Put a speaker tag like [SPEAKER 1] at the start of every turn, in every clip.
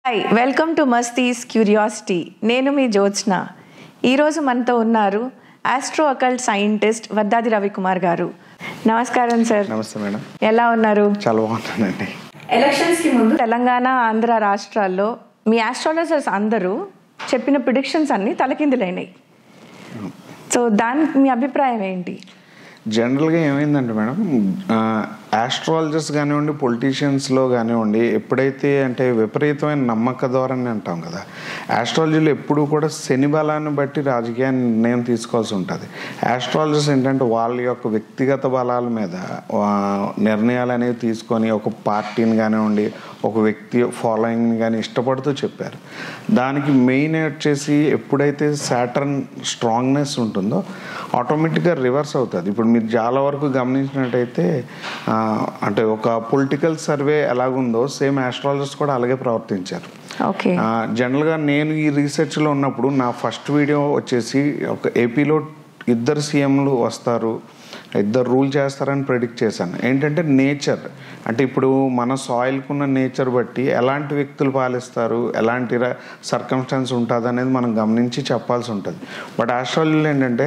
[SPEAKER 1] Hi, welcome to Mastis curiosity. నేను మీ జ్యోత్స్న. ఈరోజు మనతో ఉన్నారు ఆస్ట్రో అకల్ట్ సైంటిస్ట్ వద్దాది రవికుమార్ గారు. నమస్కారం సార్.
[SPEAKER 2] నమస్తే మేడం.
[SPEAKER 1] ఎలా ఉన్నారు?
[SPEAKER 2] చాలా బాగున్నానండి.
[SPEAKER 1] ఎలక్షన్స్కి ముందు తెలంగాణ, ఆంధ్ర రాష్ట్రాల్లో మీ ఆస్ట్రాలజర్స్ అందరూ చెప్పిన ప్రిడిక్షన్స్ అన్నీ తలకిందులైనాయి. సో దానికి మీ అభిప్రాయం ఏంటి?
[SPEAKER 2] జనరల్గా ఏమైందంటే మేడం, ఆస్ట్రాలజర్స్ కానివ్వండి, పొలిటీషియన్స్లో కానివ్వండి, ఎప్పుడైతే అంటే విపరీతమైన నమ్మక ధోరణి అంటాం కదా, ఆస్ట్రాలజీలో ఎప్పుడూ కూడా శని బలాన్ని బట్టి రాజకీయ నిర్ణయం తీసుకోవాల్సి ఉంటుంది. ఆస్ట్రాలజర్స్ ఏంటంటే వాళ్ళ యొక్క వ్యక్తిగత బలాల మీద నిర్ణయాలు అనేవి తీసుకొని ఒక పార్టీని కానివ్వండి, ఒక వ్యక్తి ఫాలోయింగ్ని కానీ ఇష్టపడుతూ చెప్పారు. దానికి మెయిన్ వచ్చేసి ఎప్పుడైతే సాటర్న్ స్ట్రాంగ్నెస్ ఉంటుందో ఆటోమేటిక్గా రివర్స్ అవుతుంది. ఇప్పుడు మీరు చాలా వరకు గమనించినట్టయితే అంటే ఒక పొలిటికల్ సర్వే ఎలాగుందో సేమ్ ఆస్ట్రాలజర్స్ కూడా అలాగే ప్రవర్తించారు.
[SPEAKER 1] ఓకే.
[SPEAKER 2] జనరల్గా నేను ఈ రీసెర్చ్లో ఉన్నప్పుడు నా ఫస్ట్ వీడియో వచ్చేసి ఒక ఏపీలో 2 సీఎంలు వస్తారు, 2 రూల్ చేస్తారని ప్రెడిక్ట్ చేశాను. ఏంటంటే నేచర్, అంటే ఇప్పుడు మన సాయిల్కున్న నేచర్ బట్టి ఎలాంటి వ్యక్తులు పాలిస్తారు, ఎలాంటి సర్కమ్స్టాన్స్ ఉంటుంది అనేది మనం గమనించి చెప్పాల్సి ఉంటుంది. బట్ ఆస్ట్రాలజీలో ఏంటంటే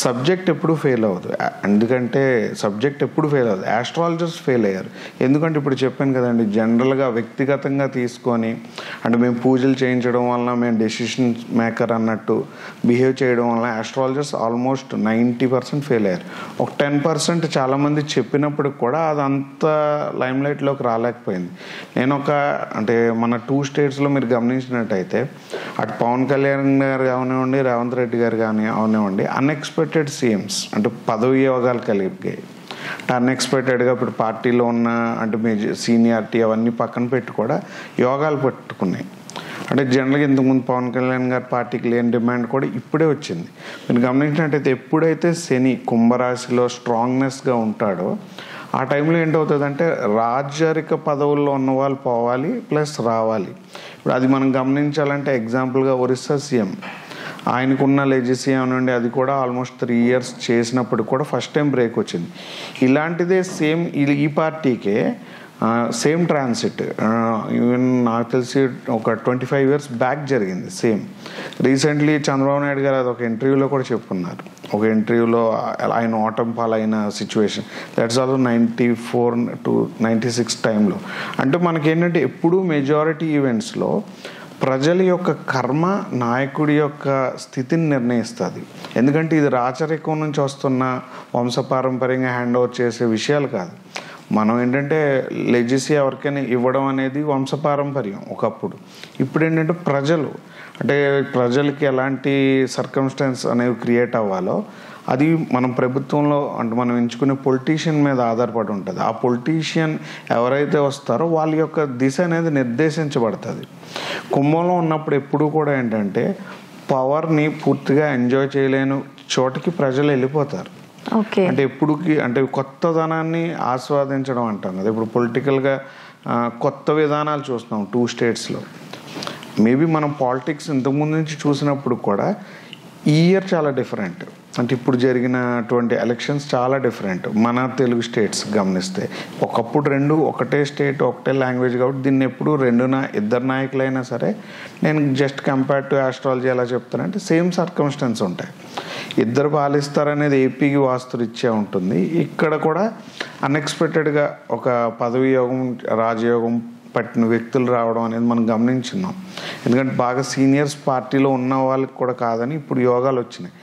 [SPEAKER 2] సబ్జెక్ట్ ఎప్పుడు ఫెయిల్ అవ్వదు. ఎందుకంటే సబ్జెక్ట్ ఎప్పుడు ఫెయిల్ అవ్వదు, ఆస్ట్రాలజర్స్ ఫెయిల్ అయ్యారు. ఎందుకంటే ఇప్పుడు చెప్పాను కదండి, జనరల్గా వ్యక్తిగతంగా తీసుకొని అంటే మేము పూజలు చేయించడం వలన మేము డెసిషన్ మేకర్ అన్నట్టు బిహేవ్ చేయడం వలన ఆస్ట్రాలజర్స్ ఆల్మోస్ట్ 90% ఫెయిల్ అయ్యారు. ఒక 10% చాలామంది చెప్పినప్పటికి కూడా అదంతా లైమ్లైట్లోకి రాలేకపోయింది. నేను అంటే మన 2 స్టేట్స్లో మీరు గమనించినట్టయితే అటు పవన్ కళ్యాణ్ గారు కానివ్వండి, రేవంత్ రెడ్డి గారు కానివ్వండి, అన్ఎక్స్పెక్టెడ్ సీఎంస్ అంటే పదవి యోగాలు కలిగాయి. అంటే అన్ఎక్స్పెక్టెడ్గా ఇప్పుడు పార్టీలో ఉన్న అంటే మీ సీనియారిటీ అవన్నీ పక్కన పెట్టి కూడా యోగాలు పట్టుకున్నాయి. అంటే జనరల్గా ఇంతకుముందు పవన్ కళ్యాణ్ గారి పార్టీకి లేని డిమాండ్ కూడా ఇప్పుడే వచ్చింది. మీరు గమనించినట్టయితే ఎప్పుడైతే శని కుంభరాశిలో స్ట్రాంగ్నెస్గా ఉంటాడో ఆ టైంలో ఏంటవుతుందంటే రాజరిక పదవుల్లో ఉన్న వాళ్ళు పోవాలి ప్లస్ రావాలి. ఇప్పుడు అది మనం గమనించాలంటే ఎగ్జాంపుల్గా ఒరిస్సా సీఎం ఆయనకున్న లెజిసీ నుండి అది కూడా ఆల్మోస్ట్ 3 ఇయర్స్ చేసినప్పుడు కూడా ఫస్ట్ టైం బ్రేక్ వచ్చింది. ఇలాంటిదే సేమ్ ఈ పార్టీకే సేమ్ ట్రాన్సిట్ ఈవెన్ నాకు తెలిసి ఒక 25 ఇయర్స్ బ్యాక్ జరిగింది సేమ్. రీసెంట్లీ చంద్రబాబు నాయుడు గారు అది ఒక ఇంటర్వ్యూలో కూడా చెప్పుకున్నారు. ఒక ఇంటర్వ్యూలో ఆయన ఓటమి పాలైన సిచ్యువేషన్, దట్స్ ఆల్సో 94 to 96 టైంలో. అంటే మనకేంటంటే ఎప్పుడూ మెజారిటీ ఈవెంట్స్లో ప్రజల యొక్క కర్మ నాయకుడి యొక్క స్థితిని నిర్ణయిస్తుంది. ఎందుకంటే ఇది రాచరికం నుంచి వస్తున్న వంశపారంపర్యంగా హ్యాండ్ ఓవర్ చేసే విషయాలు కాదు. మనం ఏంటంటే లెజిసీ ఎవరికైనా ఇవ్వడం అనేది వంశపారంపర్యం ఒకప్పుడు. ఇప్పుడు ఏంటంటే ప్రజలకి ఎలాంటి సర్కమ్స్టాన్స్ అనేవి క్రియేట్ అవ్వాలో అది మనం ప్రభుత్వంలో అంటే మనం ఎంచుకునే పొలిటీషియన్ మీద ఆధారపడి ఉంటుంది. ఆ పొలిటీషియన్ ఎవరైతే వస్తారో వాళ్ళ యొక్క దిశ అనేది నిర్దేశించబడుతుంది. కుంభంలో ఉన్నప్పుడు ఎప్పుడూ కూడా ఏంటంటే పవర్ని పూర్తిగా ఎంజాయ్ చేయలేని చోటికి ప్రజలు వెళ్ళిపోతారు. అంటే ఎప్పుడుకి అంటే కొత్తదనాన్ని ఆస్వాదించడం అంటాం కదా. ఇప్పుడు పొలిటికల్గా కొత్త విధానాలు చూస్తున్నాం 2 స్టేట్స్లో. మేబీ మనం పాలిటిక్స్ ఇంతకుముందు నుంచి చూసినప్పుడు కూడా ఈ ఇయర్ చాలా డిఫరెంట్. అంటే ఇప్పుడు జరిగినటువంటి ఎలక్షన్స్ చాలా డిఫరెంట్. మన తెలుగు స్టేట్స్ గమనిస్తే ఒకప్పుడు ఒకటే స్టేట్ ఒకటే లాంగ్వేజ్ కాబట్టి దీన్ని ఎప్పుడు 2 నాయకులైనా సరే నేను జస్ట్ కంపేర్ టు ఆస్ట్రాలజీ ఎలా చెప్తానంటే సేమ్ సర్కమ్స్టెన్స్ ఉంటాయి. 2 పాలిస్తారనేది ఏపీకి వాస్తురీత్యా ఉంటుంది. ఇక్కడ కూడా అన్ఎక్స్పెక్టెడ్గా ఒక పదవి యోగం రాజయోగం పట్టిన వ్యక్తులు రావడం అనేది మనం గమనించున్నాం. ఎందుకంటే బాగా సీనియర్స్ పార్టీలో ఉన్న వాళ్ళకి కూడా కాదని ఇప్పుడు యోగాలు వచ్చినాయి.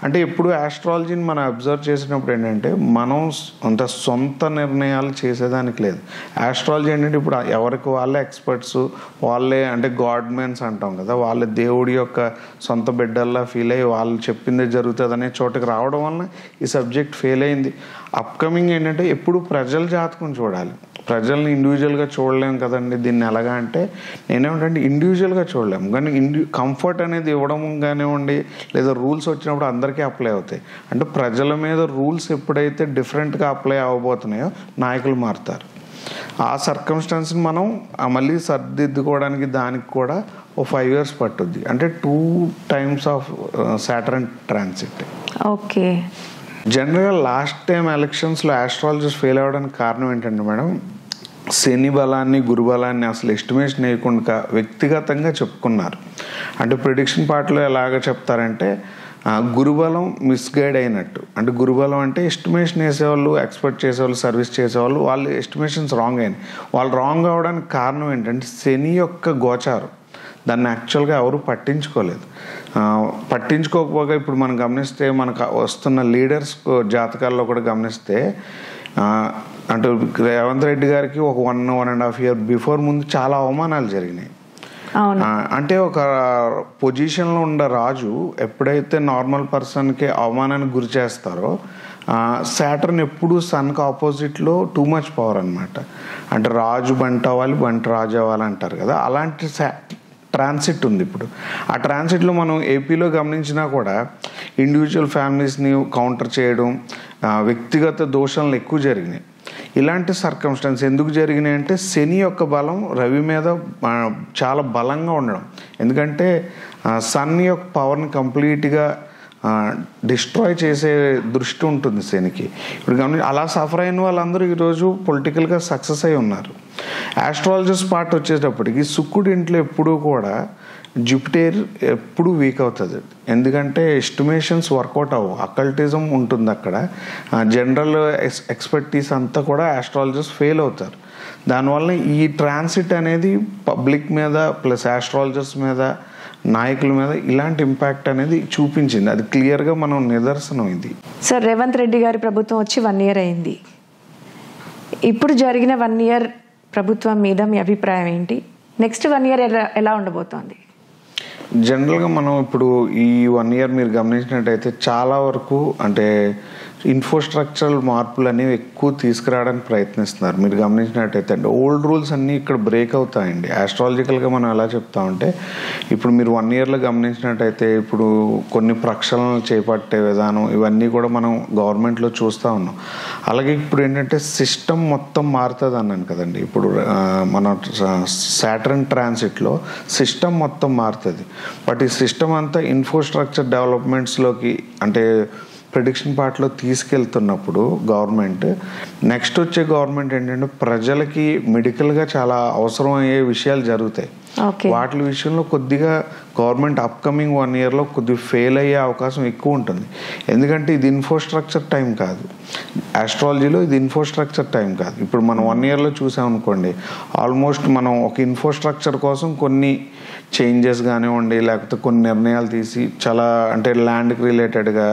[SPEAKER 2] అంటే ఇప్పుడు ఆస్ట్రాలజీని మనం అబ్జర్వ్ చేసినప్పుడు ఏంటంటే మనం అంత సొంత నిర్ణయాలు చేసేదానికి లేదు. ఆస్ట్రాలజీ ఏంటంటే ఇప్పుడు ఎవరికి వాళ్ళే ఎక్స్పర్ట్స్, వాళ్ళే అంటే గాడ్ మెన్స్ అంటాం కదా, వాళ్ళే దేవుడి యొక్క సొంత బిడ్డల్లా ఫీల్ అయ్యి వాళ్ళు చెప్పిందే జరుగుతుంది అనే చోటుకి రావడం వలన ఈ సబ్జెక్ట్ ఫెయిల్ అయింది. అప్కమింగ్ ఏంటంటే ఎప్పుడు ప్రజల జాతకం చూడాలి, ప్రజల్ని ఇండివిజువల్గా చూడలేము కదండి. దీన్ని ఎలాగా అంటే నేనేమిటంటే ఇండివిజువల్గా చూడలేము, కానీ కంఫర్ట్ అనేది ఇవ్వడం కానివ్వండి లేదా రూల్స్ వచ్చినప్పుడు అందరికీ అప్లై అవుతాయి. అంటే ప్రజల మీద రూల్స్ ఎప్పుడైతే డిఫరెంట్గా అప్లై అవ్వబోతున్నాయో నాయకులు మారుతారు. ఆ సర్కమ్స్టాన్స్ని మనం మళ్ళీ సర్దిద్దుకోవడానికి దానికి కూడా ఓ 5 ఇయర్స్ పట్టుద్ది. అంటే 2 times of Saturn transit.
[SPEAKER 1] Okay.
[SPEAKER 2] జనరల్గా లాస్ట్ టైం ఎలక్షన్స్లో ఆస్ట్రాలజర్స్ ఫెయిల్ అవ్వడానికి కారణం ఏంటంటే మేడం, శని బలాన్ని గురుబలాన్ని అసలు ఎస్టిమేషన్ వేయకుండా వ్యక్తిగతంగా చెప్పుకున్నారు. అంటే ప్రిడిక్షన్ పార్ట్లో ఎలాగ చెప్తారంటే గురుబలం మిస్గైడ్ అయినట్టు. అంటే గురుబలం అంటే ఎస్టిమేషన్ వేసేవాళ్ళు, ఎక్స్పెక్ట్ చేసేవాళ్ళు, సర్వీస్ చేసేవాళ్ళు, వాళ్ళు ఎస్టిమేషన్స్ రాంగ్ అయినాయి. వాళ్ళు రాంగ్ అవ్వడానికి కారణం ఏంటంటే శని యొక్క గోచారం. దాన్ని యాక్చువల్గా ఎవరు పట్టించుకోలేదు. పట్టించుకోకపోగా ఇప్పుడు మనం గమనిస్తే మనకు వస్తున్న లీడర్స్ జాతకాల్లో కూడా గమనిస్తే అంటే రేవంత్ రెడ్డి గారికి ఒక 1.5 year బిఫోర్ ముందు చాలా అవమానాలు జరిగినాయి. అంటే ఒక పొజిషన్లో ఉన్న రాజు ఎప్పుడైతే నార్మల్ పర్సన్కి అవమానానికి గురి చేస్తారో సాటర్న్ ఎప్పుడు సన్కి ఆపోజిట్లో టూ మచ్ పవర్ అనమాట. అంటే రాజు బంట అవ్వాలి, బంట రాజు అవ్వాలి అంటారు కదా, అలాంటి ట్రాన్సిట్ ఉంది ఇప్పుడు. ఆ ట్రాన్సిట్లో మనం ఏపీలో గమనించినా కూడా ఇండివిజువల్ ఫ్యామిలీస్ని కౌంటర్ చేయడం, వ్యక్తిగత దోషాలు ఎక్కువ జరిగినాయి. ఇలాంటి సర్కమ్స్టాన్స్ ఎందుకు జరిగినాయి అంటే శని యొక్క బలం రవి మీద చాలా బలంగా ఉండడం. ఎందుకంటే సన్ యొక్క పవర్ని కంప్లీట్గా డిస్ట్రాయ్ చేసే దృష్టి ఉంటుంది శనికి. ఇప్పుడు గమనించి అలా సఫర్ అయిన వాళ్ళందరూ ఈరోజు పొలిటికల్గా సక్సెస్ అయి ఉన్నారు. ఆస్ట్రాలజర్స్ పార్ట్ వచ్చేటప్పటికి శుక్రుడి ఇంట్లో ఎప్పుడూ కూడా జూపిటర్ ఎప్పుడు వీక్ అవుతుంది. ఎందుకంటే ఎస్టిమేషన్స్ వర్కౌట్ అవ్వవు, అకల్టిజం ఉంటుంది అక్కడ. జనరల్ ఎక్స్పర్టీస్ అంతా కూడా ఆస్ట్రాలజర్స్ ఫెయిల్ అవుతారు. దానివల్ల ఈ ట్రాన్సిట్ అనేది పబ్లిక్ మీద ప్లస్ ఆస్ట్రాలజర్స్ మీద, నాయకుల మీద ఇలాంటి ఇంపాక్ట్ అనేది చూపించింది. అది క్లియర్గా మనం నిదర్శనం ఇది.
[SPEAKER 1] సార్, రేవంత్ రెడ్డి గారి ప్రభుత్వం వచ్చి 1 year అయింది. ఇప్పుడు జరిగిన 1 year ప్రభుత్వం మీద మీ అభిప్రాయం ఏంటి? నెక్స్ట్ 1 year ఎలా ఉండబోతోంది?
[SPEAKER 2] జనరల్గా మనం ఇప్పుడు ఈ 1 year మీరు గమనించినట్టయితే చాలా వరకు అంటే ఇన్ఫ్రాస్ట్రక్చరల్ మార్పులు అనేవి ఎక్కువ తీసుకురావడానికి ప్రయత్నిస్తున్నారు. మీరు గమనించినట్టయితే అంటే ఓల్డ్ రూల్స్ అన్నీ ఇక్కడ బ్రేక్ అవుతాయండి. ఆస్ట్రాలజికల్గా మనం ఎలా చెప్తామంటే ఇప్పుడు మీరు 1 yearలో గమనించినట్టయితే ఇప్పుడు కొన్ని ప్రక్షాళనలు చేపట్టే విధానం ఇవన్నీ కూడా మనం గవర్నమెంట్లో చూస్తూ ఉన్నాం. అలాగే ఇప్పుడు ఏంటంటే సిస్టమ్ మొత్తం మారుతుంది అన్నాను కదండి. ఇప్పుడు మన సాటర్న్ ట్రాన్సిట్లో సిస్టమ్ మొత్తం మారుతుంది. బట్ ఈ సిస్టమ్ అంతా ఇన్ఫ్రాస్ట్రక్చర్ డెవలప్మెంట్స్లోకి అంటే ప్రిడిక్షన్ పార్ట్లో తీసుకెళ్తున్నప్పుడు గవర్నమెంట్ నెక్స్ట్ వచ్చే గవర్నమెంట్ ఏంటంటే ప్రజలకి మెడికల్గా చాలా అవసరం అయ్యే విషయాలు జరుగుతాయి. వాటి విషయంలో కొద్దిగా గవర్నమెంట్ అప్కమింగ్ 1 yearలో కొద్దిగా ఫెయిల్ అయ్యే అవకాశం ఎక్కువ ఉంటుంది. ఎందుకంటే ఇది ఇన్ఫ్రాస్ట్రక్చర్ టైం కాదు, ఆస్ట్రాలజీలో ఇది ఇన్ఫ్రాస్ట్రక్చర్ టైం కాదు. ఇప్పుడు మనం 1 yearలో చూసామనుకోండి, ఆల్మోస్ట్ మనం ఒక ఇన్ఫ్రాస్ట్రక్చర్ కోసం కొన్ని చేంజెస్ కానివ్వండి, లేకపోతే కొన్ని నిర్ణయాలు తీసి చాలా అంటే ల్యాండ్కి రిలేటెడ్గా,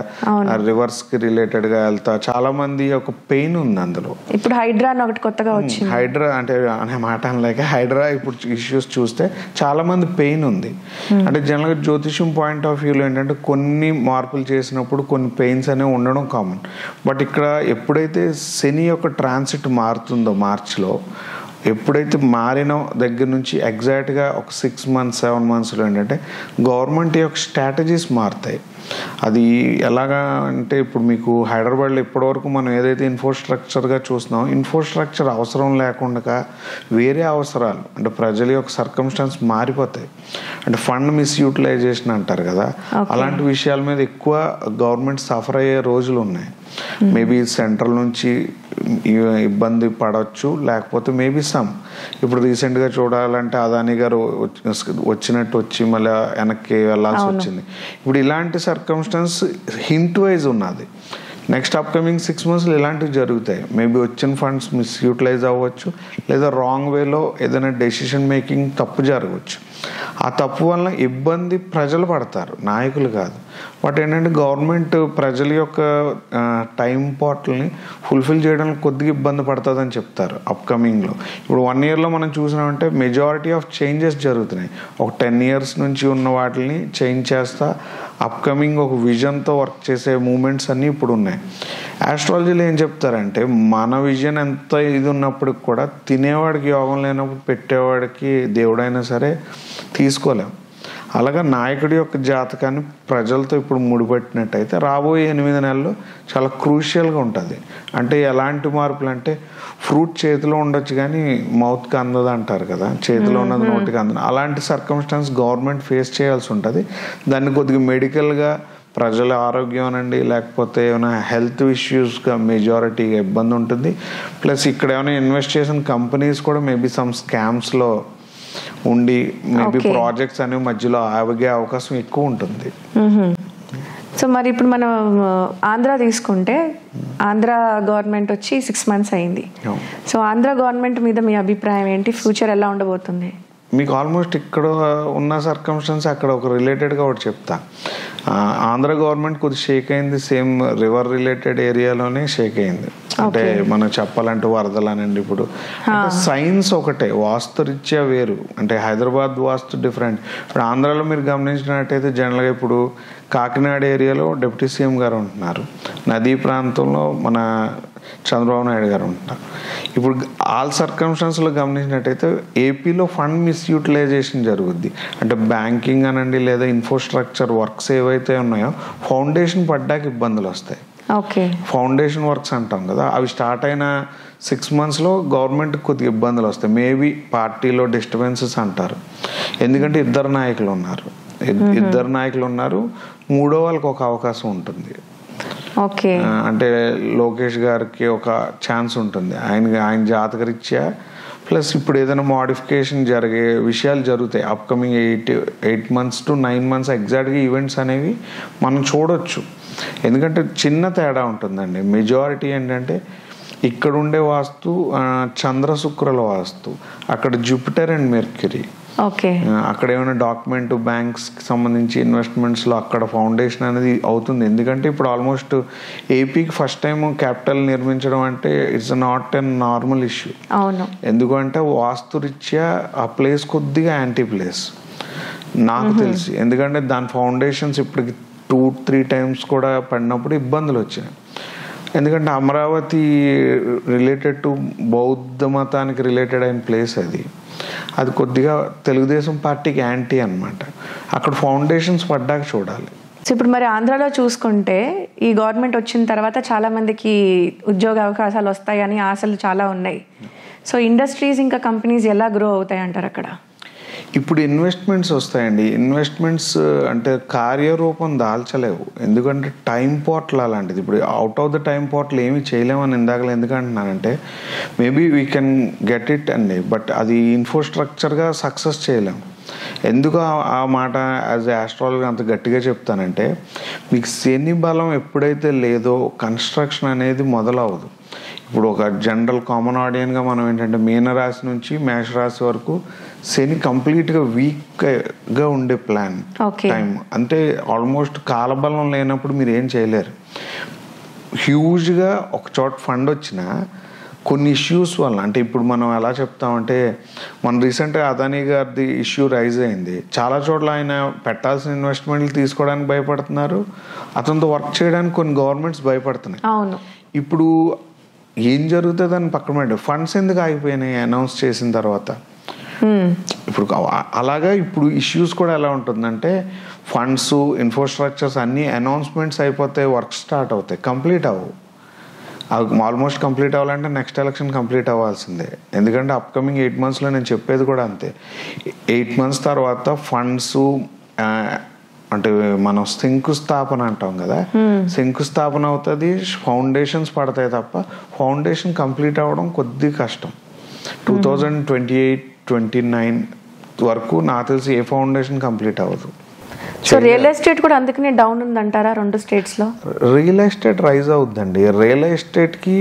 [SPEAKER 2] రివర్స్కి రిలేటెడ్గా వెళ్తా చాలా మంది ఒక పెయిన్ ఉంది అందులో.
[SPEAKER 1] ఇప్పుడు హైడ్రా ఒకటి కొత్తగా వచ్చింది.
[SPEAKER 2] హైడ్రా అంటే అనే మాట అనలేక హైడ్రా ఇప్పుడు ఇష్యూస్ చూస్తే చాలా మంది పెయిన్ ఉంది. అంటే జనరల్గా జ్యోతిష్యం పాయింట్ ఆఫ్ వ్యూలో ఏంటంటే కొన్ని మార్పులు చేసినప్పుడు కొన్ని పెయిన్స్ అనేవి ఉండడం కామన్. బట్ ఇక్కడ ఎప్పుడైతే శని యొక్క ట్రాన్సిట్ మారుతుందో మార్చ్లో, ఎప్పుడైతే మారిన దగ్గర నుంచి ఎగ్జాక్ట్గా ఒక 6 months 7 monthsలో ఏంటంటే గవర్నమెంట్ యొక్క స్ట్రాటజీస్ మారుతాయి. అది ఎలాగా అంటే ఇప్పుడు మీకు హైదరాబాద్లో ఇప్పటివరకు మనం ఏదైతే ఇన్ఫ్రాస్ట్రక్చర్గా చూస్తున్నామో ఇన్ఫ్రాస్ట్రక్చర్ అవసరం లేకుండా వేరే అవసరాలు అంటే ప్రజల యొక్క సర్కమ్స్టాన్స్ మారిపోతాయి. అంటే ఫండ్ మిస్యూటిలైజేషన్ అంటారు కదా, అలాంటి విషయాల మీద ఎక్కువ గవర్నమెంట్ సఫర్ అయ్యే రోజులు ఉన్నాయి. మేబీ సెంట్రల్ నుంచి ఇబ్బంది పడవచ్చు, లేకపోతే మేబీ ఇప్పుడు రీసెంట్గా చూడాలంటే అదానీ గారు వచ్చినట్టు వచ్చి మళ్ళీ వెనక్కి వెళ్ళాల్సి వచ్చింది. ఇప్పుడు ఇలాంటి సర్కమ్స్టాన్స్ హింట్ వైజ్ ఉన్నది. నెక్స్ట్ అప్కమింగ్ 6 monthsలో ఇలాంటివి జరుగుతాయి. మేబీ వచ్చిన ఫండ్స్ మిస్యూటిలైజ్ అవ్వచ్చు, లేదా రాంగ్ వేలో ఏదైనా డెసిషన్ మేకింగ్ తప్పు జరగవచ్చు. ఆ తప్పు వలన ఇబ్బంది ప్రజలు పడతారు, నాయకులు కాదు. బట్ ఏంటంటే గవర్నమెంట్ ప్రజల యొక్క టైం పార్ట్ని ఫుల్ఫిల్ చేయడానికి కొద్దిగా ఇబ్బంది పడుతుందని చెప్తారు అప్కమింగ్లో. ఇప్పుడు 1 yearలో మనం చూసినామంటే మెజారిటీ ఆఫ్ చేంజెస్ జరుగుతున్నాయి. ఒక 10 years నుంచి ఉన్న వాటిని చేంజ్ చేస్తా అప్కమింగ్ ఒక విజన్తో వర్క్ చేసే మూమెంట్స్ అన్నీ ఇప్పుడు ఉన్నాయి. ఆస్ట్రాలజీలో ఏం చెప్తారంటే మన విజన్ ఎంత ఇది ఉన్నప్పటికి కూడా తినేవాడికి యోగం లేనప్పుడు పెట్టేవాడికి దేవుడైనా సరే తీసుకోలేం. అలాగా నాయకుడి యొక్క జాతకాన్ని ప్రజలతో ఇప్పుడు ముడిపెట్టినట్టయితే రాబోయే 8 నెలలు చాలా క్రూషియల్గా ఉంటుంది. అంటే ఎలాంటి మార్పులు అంటే ఫ్రూట్ చేతిలో ఉండొచ్చు కానీ మౌత్కి అందదు అంటారు కదా, చేతిలో ఉన్నది నోటికి అందదు. అలాంటి సర్కమ్స్టాన్స్ గవర్నమెంట్ ఫేస్ చేయాల్సి ఉంటుంది. దాన్ని కొద్దిగా మెడికల్గా ప్రజల ఆరోగ్యం అనండి లేకపోతే ఏమైనా హెల్త్ ఇష్యూస్గా మెజారిటీగా ఇబ్బంది ఉంటుంది. ప్లస్ ఇక్కడ ఏమైనా ఇన్వెస్ట్ చేసిన కంపెనీస్ కూడా మేబీ సమ్ స్కామ్స్లో ఉండి మేబీ ప్రాజెక్ట్స్ అనేవి మధ్యలో ఆగే అవకాశం ఎక్కువ ఉంటుంది.
[SPEAKER 1] సో మరి ఇప్పుడు మనం ఆంధ్ర తీసుకుంటే ఆంధ్ర గవర్నమెంట్ వచ్చి 6 months అయింది. సో ఆంధ్ర గవర్నమెంట్ మీద మీ అభిప్రాయం ఏంటి? ఫ్యూచర్ ఎలా ఉండబోతుంది?
[SPEAKER 2] మీకు ఆల్మోస్ట్ ఇక్కడ ఉన్న సర్కమ్స్టెన్స్ అక్కడ ఒక రిలేటెడ్గా ఒకటి చెప్తా. ఆంధ్ర గవర్నమెంట్ కొద్ది షేక్ అయింది, సేమ్ రివర్ రిలేటెడ్ ఏరియాలోనే షేక్ అయింది. అంటే మనం చెప్పాలంటే వరదలనండి. ఇప్పుడు సైన్స్ ఒకటే, వాస్తురీత్యా వేరు. అంటే హైదరాబాద్ వాస్తు డిఫరెంట్. ఇప్పుడు ఆంధ్రాలో మీరు గమనించినట్టయితే జనరల్గా ఇప్పుడు కాకినాడ ఏరియాలో డిప్యూటీ సీఎం గారు ఉంటున్నారు, నదీ ప్రాంతంలో మన చంద్రబాబు నాయుడు గారు ఉంటున్నారు. ఇప్పుడు ఆల్ సర్కమ్స్టాన్స్లో గమనించినట్టయితే ఏపీలో ఫండ్ మిస్యూటిలైజేషన్ జరుగుద్ది. అంటే బ్యాంకింగ్ అనండి లేదా ఇన్ఫ్రాస్ట్రక్చర్ వర్క్స్ ఏవైతే ఉన్నాయో ఫౌండేషన్ పడ్డాక ఇబ్బందులు వస్తాయి. ఫౌండేషన్ వర్క్స్ అంటాం కదా, అవి స్టార్ట్ అయిన 6 monthsలో గవర్నమెంట్కి కొద్దిగా ఇబ్బందులు వస్తాయి. మేబీ పార్టీలో డిస్టర్బెన్సెస్ అంటారు. ఎందుకంటే ఇద్దరు నాయకులు ఉన్నారు, మూడో వాళ్ళకి ఒక అవకాశం ఉంటుంది. అంటే లోకేష్ గారికి ఒక ఛాన్స్ ఉంటుంది, ఆయన జాతకరీత్యా. ప్లస్ ఇప్పుడు ఏదైనా మోడిఫికేషన్ జరిగే విషయాలు జరుగుతాయి అప్కమింగ్ 8 months to 9 months ఎగ్జాక్ట్గా ఈవెంట్స్ అనేవి మనం చూడొచ్చు. ఎందుకంటే చిన్న తేడా ఉంటుందండి. మెజారిటీ ఏంటంటే ఇక్కడ ఉండే వాస్తు చంద్ర శుక్రుల వాస్తు, అక్కడ జూపిటర్ అండ్ మెర్క్యూరీ. అక్కడ ఏమైనా డాక్యుమెంట్ బ్యాంక్స్కి సంబంధించి ఇన్వెస్ట్మెంట్స్లో అక్కడ ఫౌండేషన్ అనేది అవుతుంది. ఎందుకంటే ఇప్పుడు ఆల్మోస్ట్ ఏపీకి ఫస్ట్ టైం క్యాపిటల్ నిర్మించడం అంటే it's not an normal issue. ఎందుకంటే వాస్తురీత్యా ఆ ప్లేస్ కొద్దిగా యాంటీ ప్లేస్ నాకు తెలిసి. ఎందుకంటే దాని ఫౌండేషన్స్ ఇప్పటికి 2-3 times కూడా పడినప్పుడు ఇబ్బందులు వచ్చాయి. ఎందుకంటే అమరావతి రిలేటెడ్ టు బౌద్ధ మతానికి రిలేటెడ్ అయిన ప్లేస్ అది కొద్దిగా తెలుగుదేశం పార్టీకి యాంటీ అనమాట. అక్కడ ఫౌండేషన్స్ పడ్డాక చూడాలి.
[SPEAKER 1] సో ఇప్పుడు మరి ఆంధ్రాలో చూసుకుంటే ఈ గవర్నమెంట్ వచ్చిన తర్వాత చాలా మందికి ఉద్యోగ అవకాశాలు వస్తాయని ఆశలు చాలా ఉన్నాయి. సో ఇండస్ట్రీస్ ఇంకా కంపెనీస్ ఎలా గ్రో అవుతాయి అంటారు అక్కడ?
[SPEAKER 2] ఇప్పుడు ఇన్వెస్ట్మెంట్స్ వస్తాయండి. ఇన్వెస్ట్మెంట్స్ అంటే కార్యరూపం దాల్చలేవు. ఎందుకంటే టైం పోర్టల్ అలాంటిది. ఇప్పుడు out of the time portal ఏమీ చేయలేమని ఇందాకలు ఎందుకంటున్నానంటే maybe we can get it అండి, బట్ అది ఇన్ఫ్రాస్ట్రక్చర్గా సక్సెస్ చేయలేము. ఎందుకు ఆ మాట యాజ్ ఏ ఆస్ట్రాలజర్ అంత గట్టిగా చెప్తానంటే మీకు శని బలం ఎప్పుడైతే లేదో కన్స్ట్రక్షన్ అనేది మొదలవదు. ఇప్పుడు ఒక జనరల్ కామన్ ఆడియన్గా మనం ఏంటంటే మీనరాశి నుంచి మేషరాశి వరకు శని కంప్లీట్గా వీక్గా ఉండే ప్లాన్ టైం. అంటే ఆల్మోస్ట్ కాలబలం లేనప్పుడు మీరు ఏం చేయలేరు. హ్యూజ్గా ఒక చోట ఫండ్ వచ్చినా కొన్ని ఇష్యూస్ వల్ల, అంటే ఇప్పుడు మనం ఎలా చెప్తామంటే మన రీసెంట్గా అదానీ గారిది ఇష్యూ రైజ్ అయింది. చాలా చోట్ల ఆయన పెట్టాల్సిన ఇన్వెస్ట్మెంట్లు తీసుకోవడానికి భయపడుతున్నారు, అతనితో వర్క్ చేయడానికి కొన్ని గవర్నమెంట్స్ భయపడుతున్నాయి. ఇప్పుడు ఏం జరుగుతుందని పక్కన పెట్టి ఫండ్స్ ఎందుకు ఆగిపోయినాయి అనౌన్స్ చేసిన తర్వాత? ఇప్పుడు అలాగా ఇప్పుడు ఇష్యూస్ కూడా ఎలా ఉంటుందంటే ఫండ్స్ ఇన్ఫ్రాస్ట్రక్చర్స్ అన్నీ అనౌన్స్మెంట్స్ అయిపోతాయి, వర్క్ స్టార్ట్ అవుతాయి, కంప్లీట్ అవ్వవు. ఆల్మోస్ట్ కంప్లీట్ అవ్వాలంటే నెక్స్ట్ ఎలక్షన్ కంప్లీట్ అవ్వాల్సిందే. ఎందుకంటే అప్కమింగ్ 8 monthsలో నేను చెప్పేది కూడా అంతే. 8 months తర్వాత ఫండ్స్ అంటే మనం శంకుస్థాపన అంటాం కదా, శంకుస్థాపన అవుతుంది, ఫౌండేషన్స్ పడతాయి తప్ప ఫౌండేషన్ కంప్లీట్ అవ్వడం కొద్ది కష్టం. 2028-29 వరకు నాకు తెలిసి ఏ ఫౌండేషన్ కంప్లీట్ అవ్వదు.
[SPEAKER 1] సో రియల్ ఎస్టేట్ కూడా అందుకనే డౌన్ ఉందంటారా 2 states-లో?
[SPEAKER 2] రియల్ ఎస్టేట్ రైజ్ అవుతుందండి. రియల్ ఎస్టేట్కి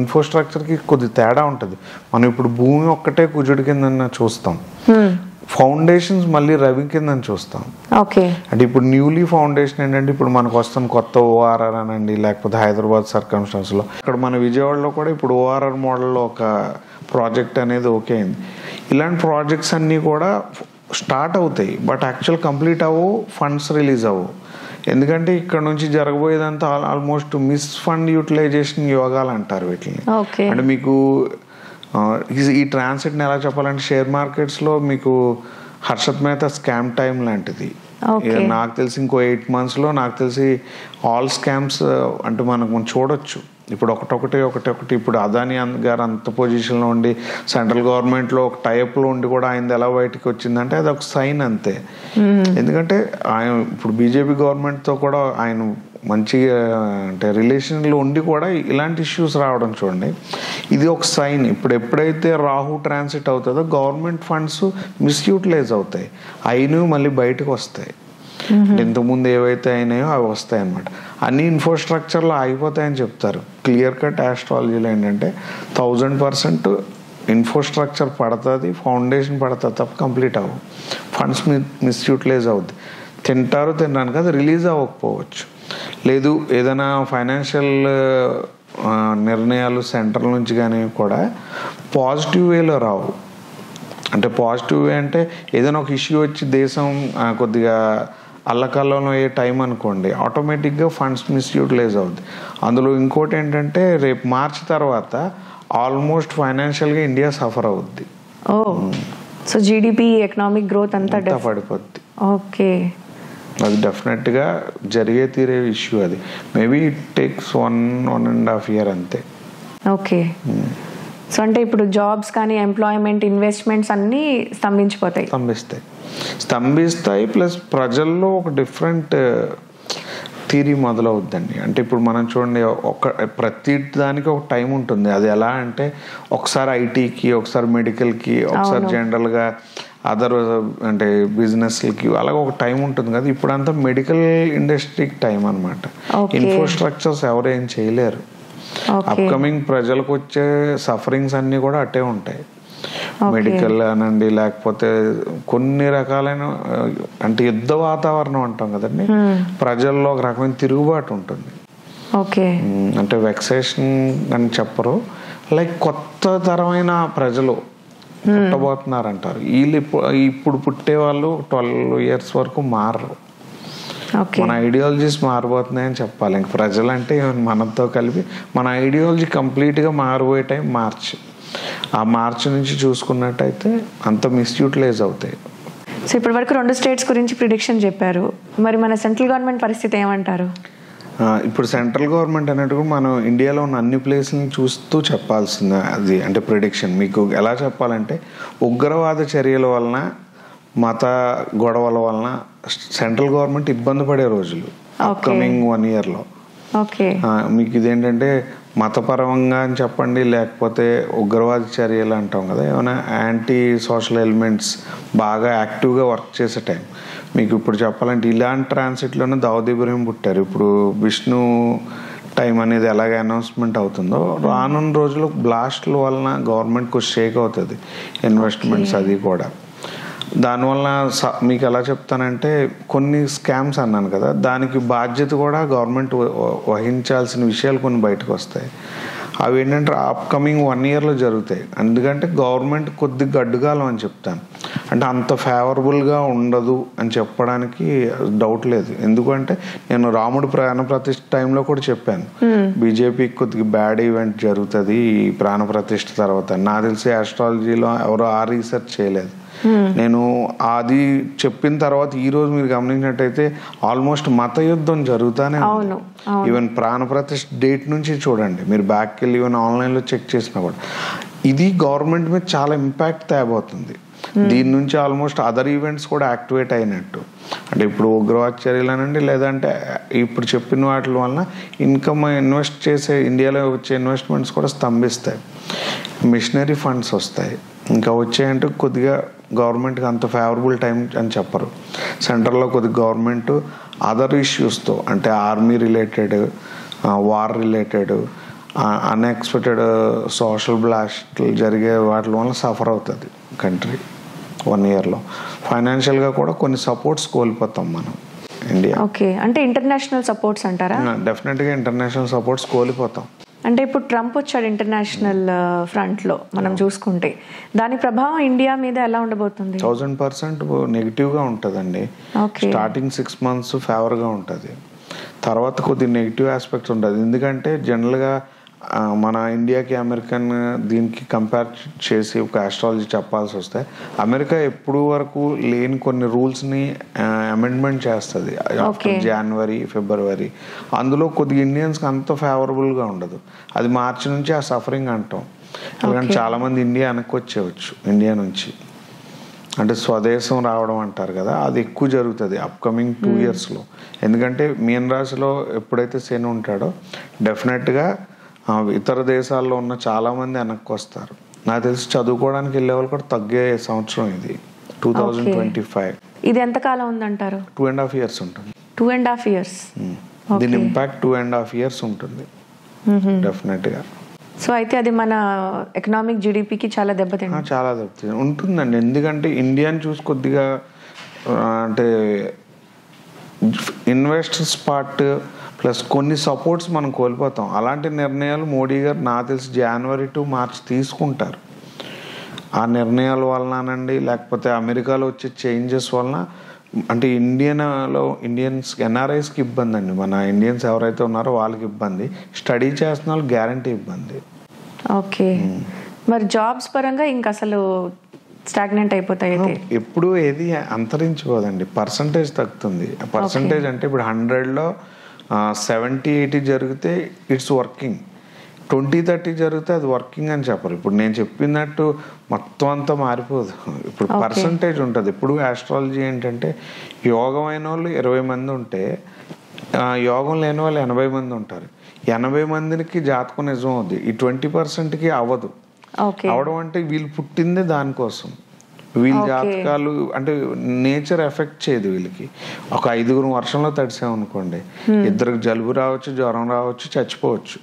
[SPEAKER 2] ఇన్ఫ్రాస్ట్రక్చర్కి కొద్ది తేడా ఉంటుంది. మనం ఇప్పుడు భూమి ఒక్కటే కుజుడి కింద చూస్తాం, ఫౌండేషన్స్ మళ్ళీ రవి కింద చూస్తాం. అంటే ఇప్పుడు న్యూలీ ఫౌండేషన్ ఏంటంటే ఇప్పుడు మనకు వస్తున్న కొత్త ఓఆర్ఆర్ అనండి, లేకపోతే హైదరాబాద్ సర్కమ్స్టాన్స్లో ఇక్కడ మన విజయవాడలో కూడా ఇప్పుడు ఓఆర్ఆర్ మోడల్లో ఒక ప్రాజెక్ట్ అనేది ఓకే అయింది. ఇలాంటి ప్రాజెక్ట్స్ అన్నీ కూడా స్టార్ట్ అవుతాయి, బట్ యాక్చువల్ కంప్లీట్ అవ్వవు, ఫండ్స్ రిలీజ్ అవ్వవు. ఎందుకంటే ఇక్కడ నుంచి జరగబోయేదంతా ఆల్మోస్ట్ మిస్ ఫండ్ యూటిలైజేషన్ యోగాలు అంటారు వీటిని. అంటే మీకు ఈ ట్రాన్సిట్ని ఎలా చెప్పాలంటే షేర్ మార్కెట్స్లో మీకు హర్షత్ మెహతా స్కామ్ టైం లాంటిది. నాకు తెలిసి ఇంకో 8 monthsలో నాకు తెలిసి ఆల్ స్కామ్స్ అంటే మనం చూడొచ్చు. ఇప్పుడు ఒకటొకటి ఇప్పుడు అదాని గారు అంత పొజిషన్లో ఉండి సెంట్రల్ గవర్నమెంట్లో ఒక టైప్లో ఉండి కూడా ఆయన ఎలా బయటకు వచ్చిందంటే అది ఒక సైన్ అంతే. ఎందుకంటే ఆయన ఇప్పుడు బీజేపీ గవర్నమెంట్తో కూడా ఆయన మంచిగా అంటే రిలేషన్లో ఉండి కూడా ఇలాంటి ఇష్యూస్ రావడం చూడండి, ఇది ఒక సైన్. ఇప్పుడు ఎప్పుడైతే రాహు ట్రాన్సిట్ అవుతుందో గవర్నమెంట్ ఫండ్స్ మిస్యూటిలైజ్ అవుతాయి, అయినవి మళ్ళీ బయటకు వస్తాయి. ఇంతకుముందు ఏవైతే అయినాయో అవి వస్తాయి అన్నమాట. అన్ని ఇన్ఫ్రాస్ట్రక్చర్లో ఆగిపోతాయని చెప్తారు. క్లియర్ కట్ ఆస్ట్రాలజీలో ఏంటంటే 1000% ఇన్ఫ్రాస్ట్రక్చర్ పడుతుంది, ఫౌండేషన్ పడుతుంది తప్ప కంప్లీట్ అవ్వదు. ఫండ్స్ మిస్యూటిలైజ్ అవుద్ది. తినడానికి అది రిలీజ్ అవ్వకపోవచ్చు. లేదు ఏదైనా ఫైనాన్షియల్ నిర్ణయాలు సెంట్రల్ నుంచి కానీ కూడా పాజిటివ్ వేలో రావు. అంటే పాజిటివ్ వే అంటే ఏదైనా ఒక ఇష్యూ వచ్చి దేశం కొద్దిగా అల్లకల్లంలో అయ్యే టైం అనుకోండి, ఆటోమేటిక్గా ఫండ్స్ మిస్యూటిలైజ్ అవుద్ది. అందులో ఇంకోటి ఏంటంటే రేపు మార్చి తర్వాత ఆల్మోస్ట్ ఫైనాన్షియల్గా ఇండియా సఫర్ అవుద్ది.
[SPEAKER 1] సో జీడిపి ఎకనామిక్ గ్రోత్ అంతా
[SPEAKER 2] పడిపోద్ది.
[SPEAKER 1] ఓకే,
[SPEAKER 2] అది డెఫినెట్గా జరిగే తీరే ఇష్యూ. అది మేబీ ఇట్ టేక్స్ 1.5 years అంతే.
[SPEAKER 1] ఓకే, సో అంటే ఇప్పుడు జాబ్స్ కానీ ఎంప్లాయ్మెంట్ ఇన్వెస్ట్మెంట్స్ అన్నీ
[SPEAKER 2] స్తంభిస్తాయి. ప్లస్ ప్రజల్లో ఒక డిఫరెంట్ థీరీ మొదలవుద్దండి. అంటే ఇప్పుడు మనం చూడండి, ప్రతి దానికి ఒక టైం ఉంటుంది. అది ఎలా అంటే ఒకసారి ఐటీకి, ఒకసారి మెడికల్కి, ఒకసారి జనరల్గా అదర్ అంటే బిజినెస్లకి, అలాగే ఒక టైం ఉంటుంది కదా. ఇప్పుడు అంతా మెడికల్ ఇండస్ట్రీకి టైం అనమాట. ఇన్ఫ్రాస్ట్రక్చర్స్ ఎవరు ఏం చేయలేరు. అప్కమింగ్ ప్రజలకు వచ్చే సఫరింగ్స్ అన్నీ కూడా అట్టే ఉంటాయి. మెడికల్ అనండి, లేకపోతే కొన్ని రకాలైన అంటే యుద్ధ వాతావరణం అంటాం కదండి, ప్రజల్లో ఒక రకమైన తిరుగుబాటు ఉంటుంది. అంటే వెక్సేషన్ అని చెప్పరు, లైక్ కొత్త తరమైన ప్రజలు పుట్టబోతున్నారంటారు. వీళ్ళు ఇప్పుడు పుట్టే వాళ్ళు 12 years వరకు మారరు. మన ఐడియాలజీస్ మారిపోతున్నాయని చెప్పాలి. ఇంక ప్రజలంటే మనతో కలిపి మన ఐడియాలజీ కంప్లీట్గా మారిపోయే టైం మార్చి. ఆ మార్చి నుంచి చూసుకున్నట్టయితే అంత మిస్యూటిలైజ్ అవుతాయి.
[SPEAKER 1] సో ఇప్పటి వరకు 2 states గురించి ప్రిడిక్షన్ చెప్పారు, మరి మన సెంట్రల్ గవర్నమెంట్ పరిస్థితి ఏమంటారు?
[SPEAKER 2] ఇప్పుడు సెంట్రల్ గవర్నమెంట్ అన్నట్టు మనం ఇండియాలో ఉన్న అన్ని ప్లేస్లను చూస్తూ చెప్పాల్సింది అది. అంటే ప్రిడిక్షన్ మీకు ఎలా చెప్పాలంటే, ఉగ్రవాద చర్యల వలన, మత గొడవల వలన సెంట్రల్ గవర్నమెంట్ ఇబ్బంది పడే రోజులు అప్కమింగ్ 1 yearలో. మీకు ఇదేంటంటే మతపరంగా అని చెప్పండి, లేకపోతే ఉగ్రవాద చర్యలు అంటాం కదా, ఏమైనా యాంటీ సోషల్ ఎలిమెంట్స్ బాగా యాక్టివ్గా వర్క్ చేసే టైం. మీకు ఇప్పుడు చెప్పాలంటే ఇలాంటి ట్రాన్సిట్లోనే దావుద్ ఇబ్రహీం పుట్టారు. ఇప్పుడు విష్ణు టైం అనేది ఎలాగ అనౌన్స్మెంట్ అవుతుందో, రానున్న రోజుల్లో బ్లాస్ట్ల వలన గవర్నమెంట్కి షేక్ అవుతుంది ఇన్వెస్ట్మెంట్స్ అది కూడా. దానివల్ల మీకు ఎలా చెప్తానంటే, కొన్ని స్కామ్స్ అన్నాను కదా, దానికి బాధ్యత కూడా గవర్నమెంట్ వహించాల్సిన విషయాలు కొన్ని బయటకు వస్తాయి. అవి ఏంటంటే అప్కమింగ్ 1 yearలో జరుగుతాయి. ఎందుకంటే గవర్నమెంట్ కొద్దిగా గడ్డుగాలం అని చెప్తాను. అంటే అంత ఫేవరబుల్గా ఉండదు అని చెప్పడానికి డౌట్ లేదు. ఎందుకంటే నేను రాముడు ప్రాణ ప్రతిష్ఠ టైంలో కూడా చెప్పాను, బీజేపీకి కొద్దిగా బ్యాడ్ ఈవెంట్ జరుగుతుంది ఈ ప్రాణ ప్రతిష్ఠ తర్వాత. నాకు తెలిసి ఆస్ట్రాలజీలో ఎవరో ఆ రీసెర్చ్ చేయలేదు. నేను అది చెప్పిన తర్వాత ఈ రోజు మీరు గమనించినట్టయితే ఆల్మోస్ట్ మత యుద్ధం జరుగుతానే ఉంది. ఈవెన్ ప్రాణ ప్రతిష్ఠ డేట్ నుంచి చూడండి, మీరు బ్యాక్కి వెళ్ళి ఈవెన్ ఆన్లైన్లో చెక్ చేసినా కూడా ఇది గవర్నమెంట్ మీద చాలా ఇంపాక్ట్ తేబోతుంది. దీని నుంచి ఆల్మోస్ట్ అదర్ ఈవెంట్స్ కూడా యాక్టివేట్ అయినట్టు. అంటే ఇప్పుడు ఉగ్రవాద చర్యలు అనండి, లేదంటే ఇప్పుడు చెప్పిన వాటి వలన ఇన్కమ్ ఇన్వెస్ట్ చేసే ఇండియాలో వచ్చే ఇన్వెస్ట్మెంట్స్ కూడా స్తంభిస్తాయి. మిషనరీ ఫండ్స్ వస్తాయి. ఇంకా వచ్చాయంటే కొద్దిగా గవర్నమెంట్కి అంత ఫేవరబుల్ టైం అని చెప్పరు. సెంట్రల్లో కొద్దిగా గవర్నమెంట్ అదర్ ఇష్యూస్తో, అంటే army related, war related, unexpected social బ్లాస్ట్లు జరిగే వాటి వల్ల సఫర్ అవుతుంది కంట్రీ 1 yearలో. ఫైనాన్షియల్గా కూడా కొన్ని సపోర్ట్స్ కోల్పోతాం మనం ఇండియా.
[SPEAKER 1] అంటే ఇంటర్నేషనల్ సపోర్ట్స్ అంటారా?
[SPEAKER 2] డెఫినెట్గా ఇంటర్నేషనల్ సపోర్ట్స్ కోల్పోతాం.
[SPEAKER 1] అంటే ఇప్పుడు ట్రంప్ వచ్చాడు ఇంటర్నేషనల్ ఫ్రంట్లో, మనం చూసుకుంటే దాని ప్రభావం ఇండియా మీద ఎలా ఉండబోతుంది?
[SPEAKER 2] 1000% నెగిటివ్గా ఉంటుందండి. స్టార్టింగ్ 6 months ఫేవర్గా ఉంటుంది, తర్వాత కొద్ది నెగిటివ్ ఆస్పెక్ట్స్ ఉంటుంది. ఎందుకంటే జనరల్గా మన ఇండియాకి అమెరికన్ దీనికి కంపేర్ చేసి ఒక ఆస్ట్రాలజీ చెప్పాల్సి వస్తే అమెరికా ఎప్పుడు వరకు లేని కొన్ని రూల్స్ని అమెండ్మెంట్ చేస్తుంది జనవరి ఫిబ్రవరి. అందులో కొద్దిగా ఇండియన్స్కి అంత ఫేవరబుల్గా ఉండదు. అది మార్చి నుంచి ఆ సఫరింగ్ అంటాం. ఎందుకంటే చాలామంది ఇండియా వెనక్కి వచ్చేవచ్చు, ఇండియా నుంచి అంటే స్వదేశం రావడం అంటారు కదా, అది ఎక్కువ జరుగుతుంది అప్కమింగ్ 2 yearsలో. ఎందుకంటే మీన రాశిలో ఎప్పుడైతే శని ఉంటాడో డెఫినెట్గా ఇతర దేశాల్లో ఉన్న చాలామంది వెనక్కి వస్తారు. నాకు తెలిసి చదువుకోవడానికి వెళ్ళే వాళ్ళు కూడా తగ్గే సంవత్సరం ఇది 2025.
[SPEAKER 1] ఇది ఎంతకాలం ఉందంటారు?
[SPEAKER 2] 2.5 years ఉంటుంది.
[SPEAKER 1] 2.5 years.
[SPEAKER 2] దీని ఇంపాక్ట్ 2.5 years ఉంటుంది డెఫినెట్గా.
[SPEAKER 1] సో అయితే అది మన ఎకనామిక్ జీడిపికి చాలా దెబ్బతింది.
[SPEAKER 2] చాలా దెబ్బతింది ఉంటుందండి. ఎందుకంటే ఇండియాని చూసి కొద్దిగా అంటే ఇన్వెస్టర్స్ పార్ట్ ప్లస్ కొన్ని సపోర్ట్స్ మనం కోల్పోతాం. అలాంటి నిర్ణయాలు మోడీ గారు నాకు తెలిసి జనవరి టు మార్చ్ తీసుకుంటారు. ఆ నిర్ణయాల వలనండి లేకపోతే అమెరికాలో వచ్చే చేంజెస్ వలన అంటే ఇండియన్స్ ఎన్ఆర్ఐస్కి ఇబ్బంది అండి. మన ఇండియన్స్ ఎవరైతే ఉన్నారో వాళ్ళకి ఇబ్బంది, స్టడీ చేస్తున్న వాళ్ళకి గ్యారంటీ ఇబ్బంది.
[SPEAKER 1] ఓకే, మరి జాబ్స్ పరంగా ఇంకా అసలు స్టాగ్నెంట్ అయిపోతాయి.
[SPEAKER 2] ఎప్పుడు ఏది అంతరించిపోదండి, పర్సంటేజ్ తగ్గుతుంది. పర్సంటేజ్ అంటే ఇప్పుడు 100లో 70-80 జరిగితే ఇట్స్ వర్కింగ్, 20-30 జరిగితే అది వర్కింగ్ అని చెప్పరు. ఇప్పుడు నేను చెప్పినట్టు మొత్తం అంతా మారిపోదు. ఇప్పుడు పర్సంటేజ్ ఉంటుంది. ఇప్పుడు ఆస్ట్రాలజీ ఏంటంటే యోగం అయిన వాళ్ళు 20 మంది ఉంటే యోగం లేని వాళ్ళు 80 మంది ఉంటారు. 80 మందికి జాతకం నిజం అవుద్ది, ఈ 20%కి అవ్వదు. అవడం అంటే వీళ్ళు పుట్టిందే దానికోసం. వీళ్ళ జాతకాలు అంటే నేచర్ ఎఫెక్ట్ చేయదు వీళ్ళకి. ఒక 5 వర్షంలో తడిసామనుకోండి, 2 జలుబు రావచ్చు, జ్వరం రావచ్చు, చచ్చిపోవచ్చు.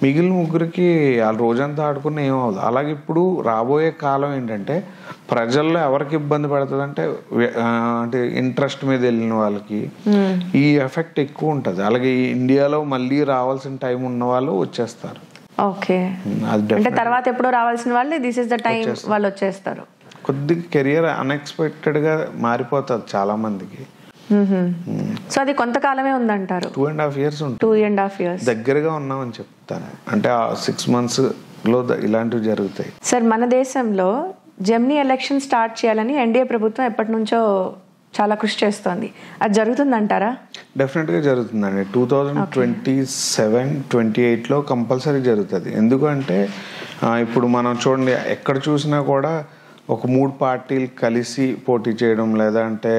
[SPEAKER 2] మిగిలిన 3 వాళ్ళు రోజంతా ఆడుకుని ఏమవుతుంది. అలాగే ఇప్పుడు రాబోయే కాలం ఏంటంటే ప్రజల్లో ఎవరికి ఇబ్బంది పడుతుంది అంటే ఇంట్రెస్ట్ మీద వెళ్ళిన వాళ్ళకి ఈ ఎఫెక్ట్ ఎక్కువ ఉంటుంది. అలాగే ఇండియాలో మళ్ళీ రావాల్సిన టైం ఉన్న వాళ్ళు వచ్చేస్తారు.
[SPEAKER 1] ఓకే, అంటే తర్వాత ఎప్పుడో రావాల్సిన వాళ్ళు దిస్ ఇస్ ద టైం వాళ్ళు వచ్చేస్తారు.
[SPEAKER 2] కొద్దిగా కెరియర్ అన్ఎక్స్పెక్టెడ్గా మారిపోతుంది చాలా మందికి.
[SPEAKER 1] సో అది కొంతకాలమే ఉందంటారు.
[SPEAKER 2] 2.5 years ఉంటుంది.
[SPEAKER 1] 2.5 years
[SPEAKER 2] దగ్గరగా ఉన్నామని చెప్తాను. అంటే 6 monthsలో ఇలాంటివి జరుగుతాయి.
[SPEAKER 1] సార్, మన దేశంలో జెమినీ ఎలక్షన్ స్టార్ట్ చేయాలని ఎన్డీఏ ప్రభుత్వం ఎప్పటి నుంచో చాలా కృషి చేస్తోంది. అది జరుగుతుందంటారా?
[SPEAKER 2] డెఫినెట్గా జరుగుతుందండి. 2027-28లో కంపల్సరీ జరుగుతుంది. ఎందుకంటే ఇప్పుడు మనం చూడండి, ఎక్కడ చూసినా కూడా ఒక 3 పార్టీలు కలిసి పోటీ చేయడం, లేదా అంటే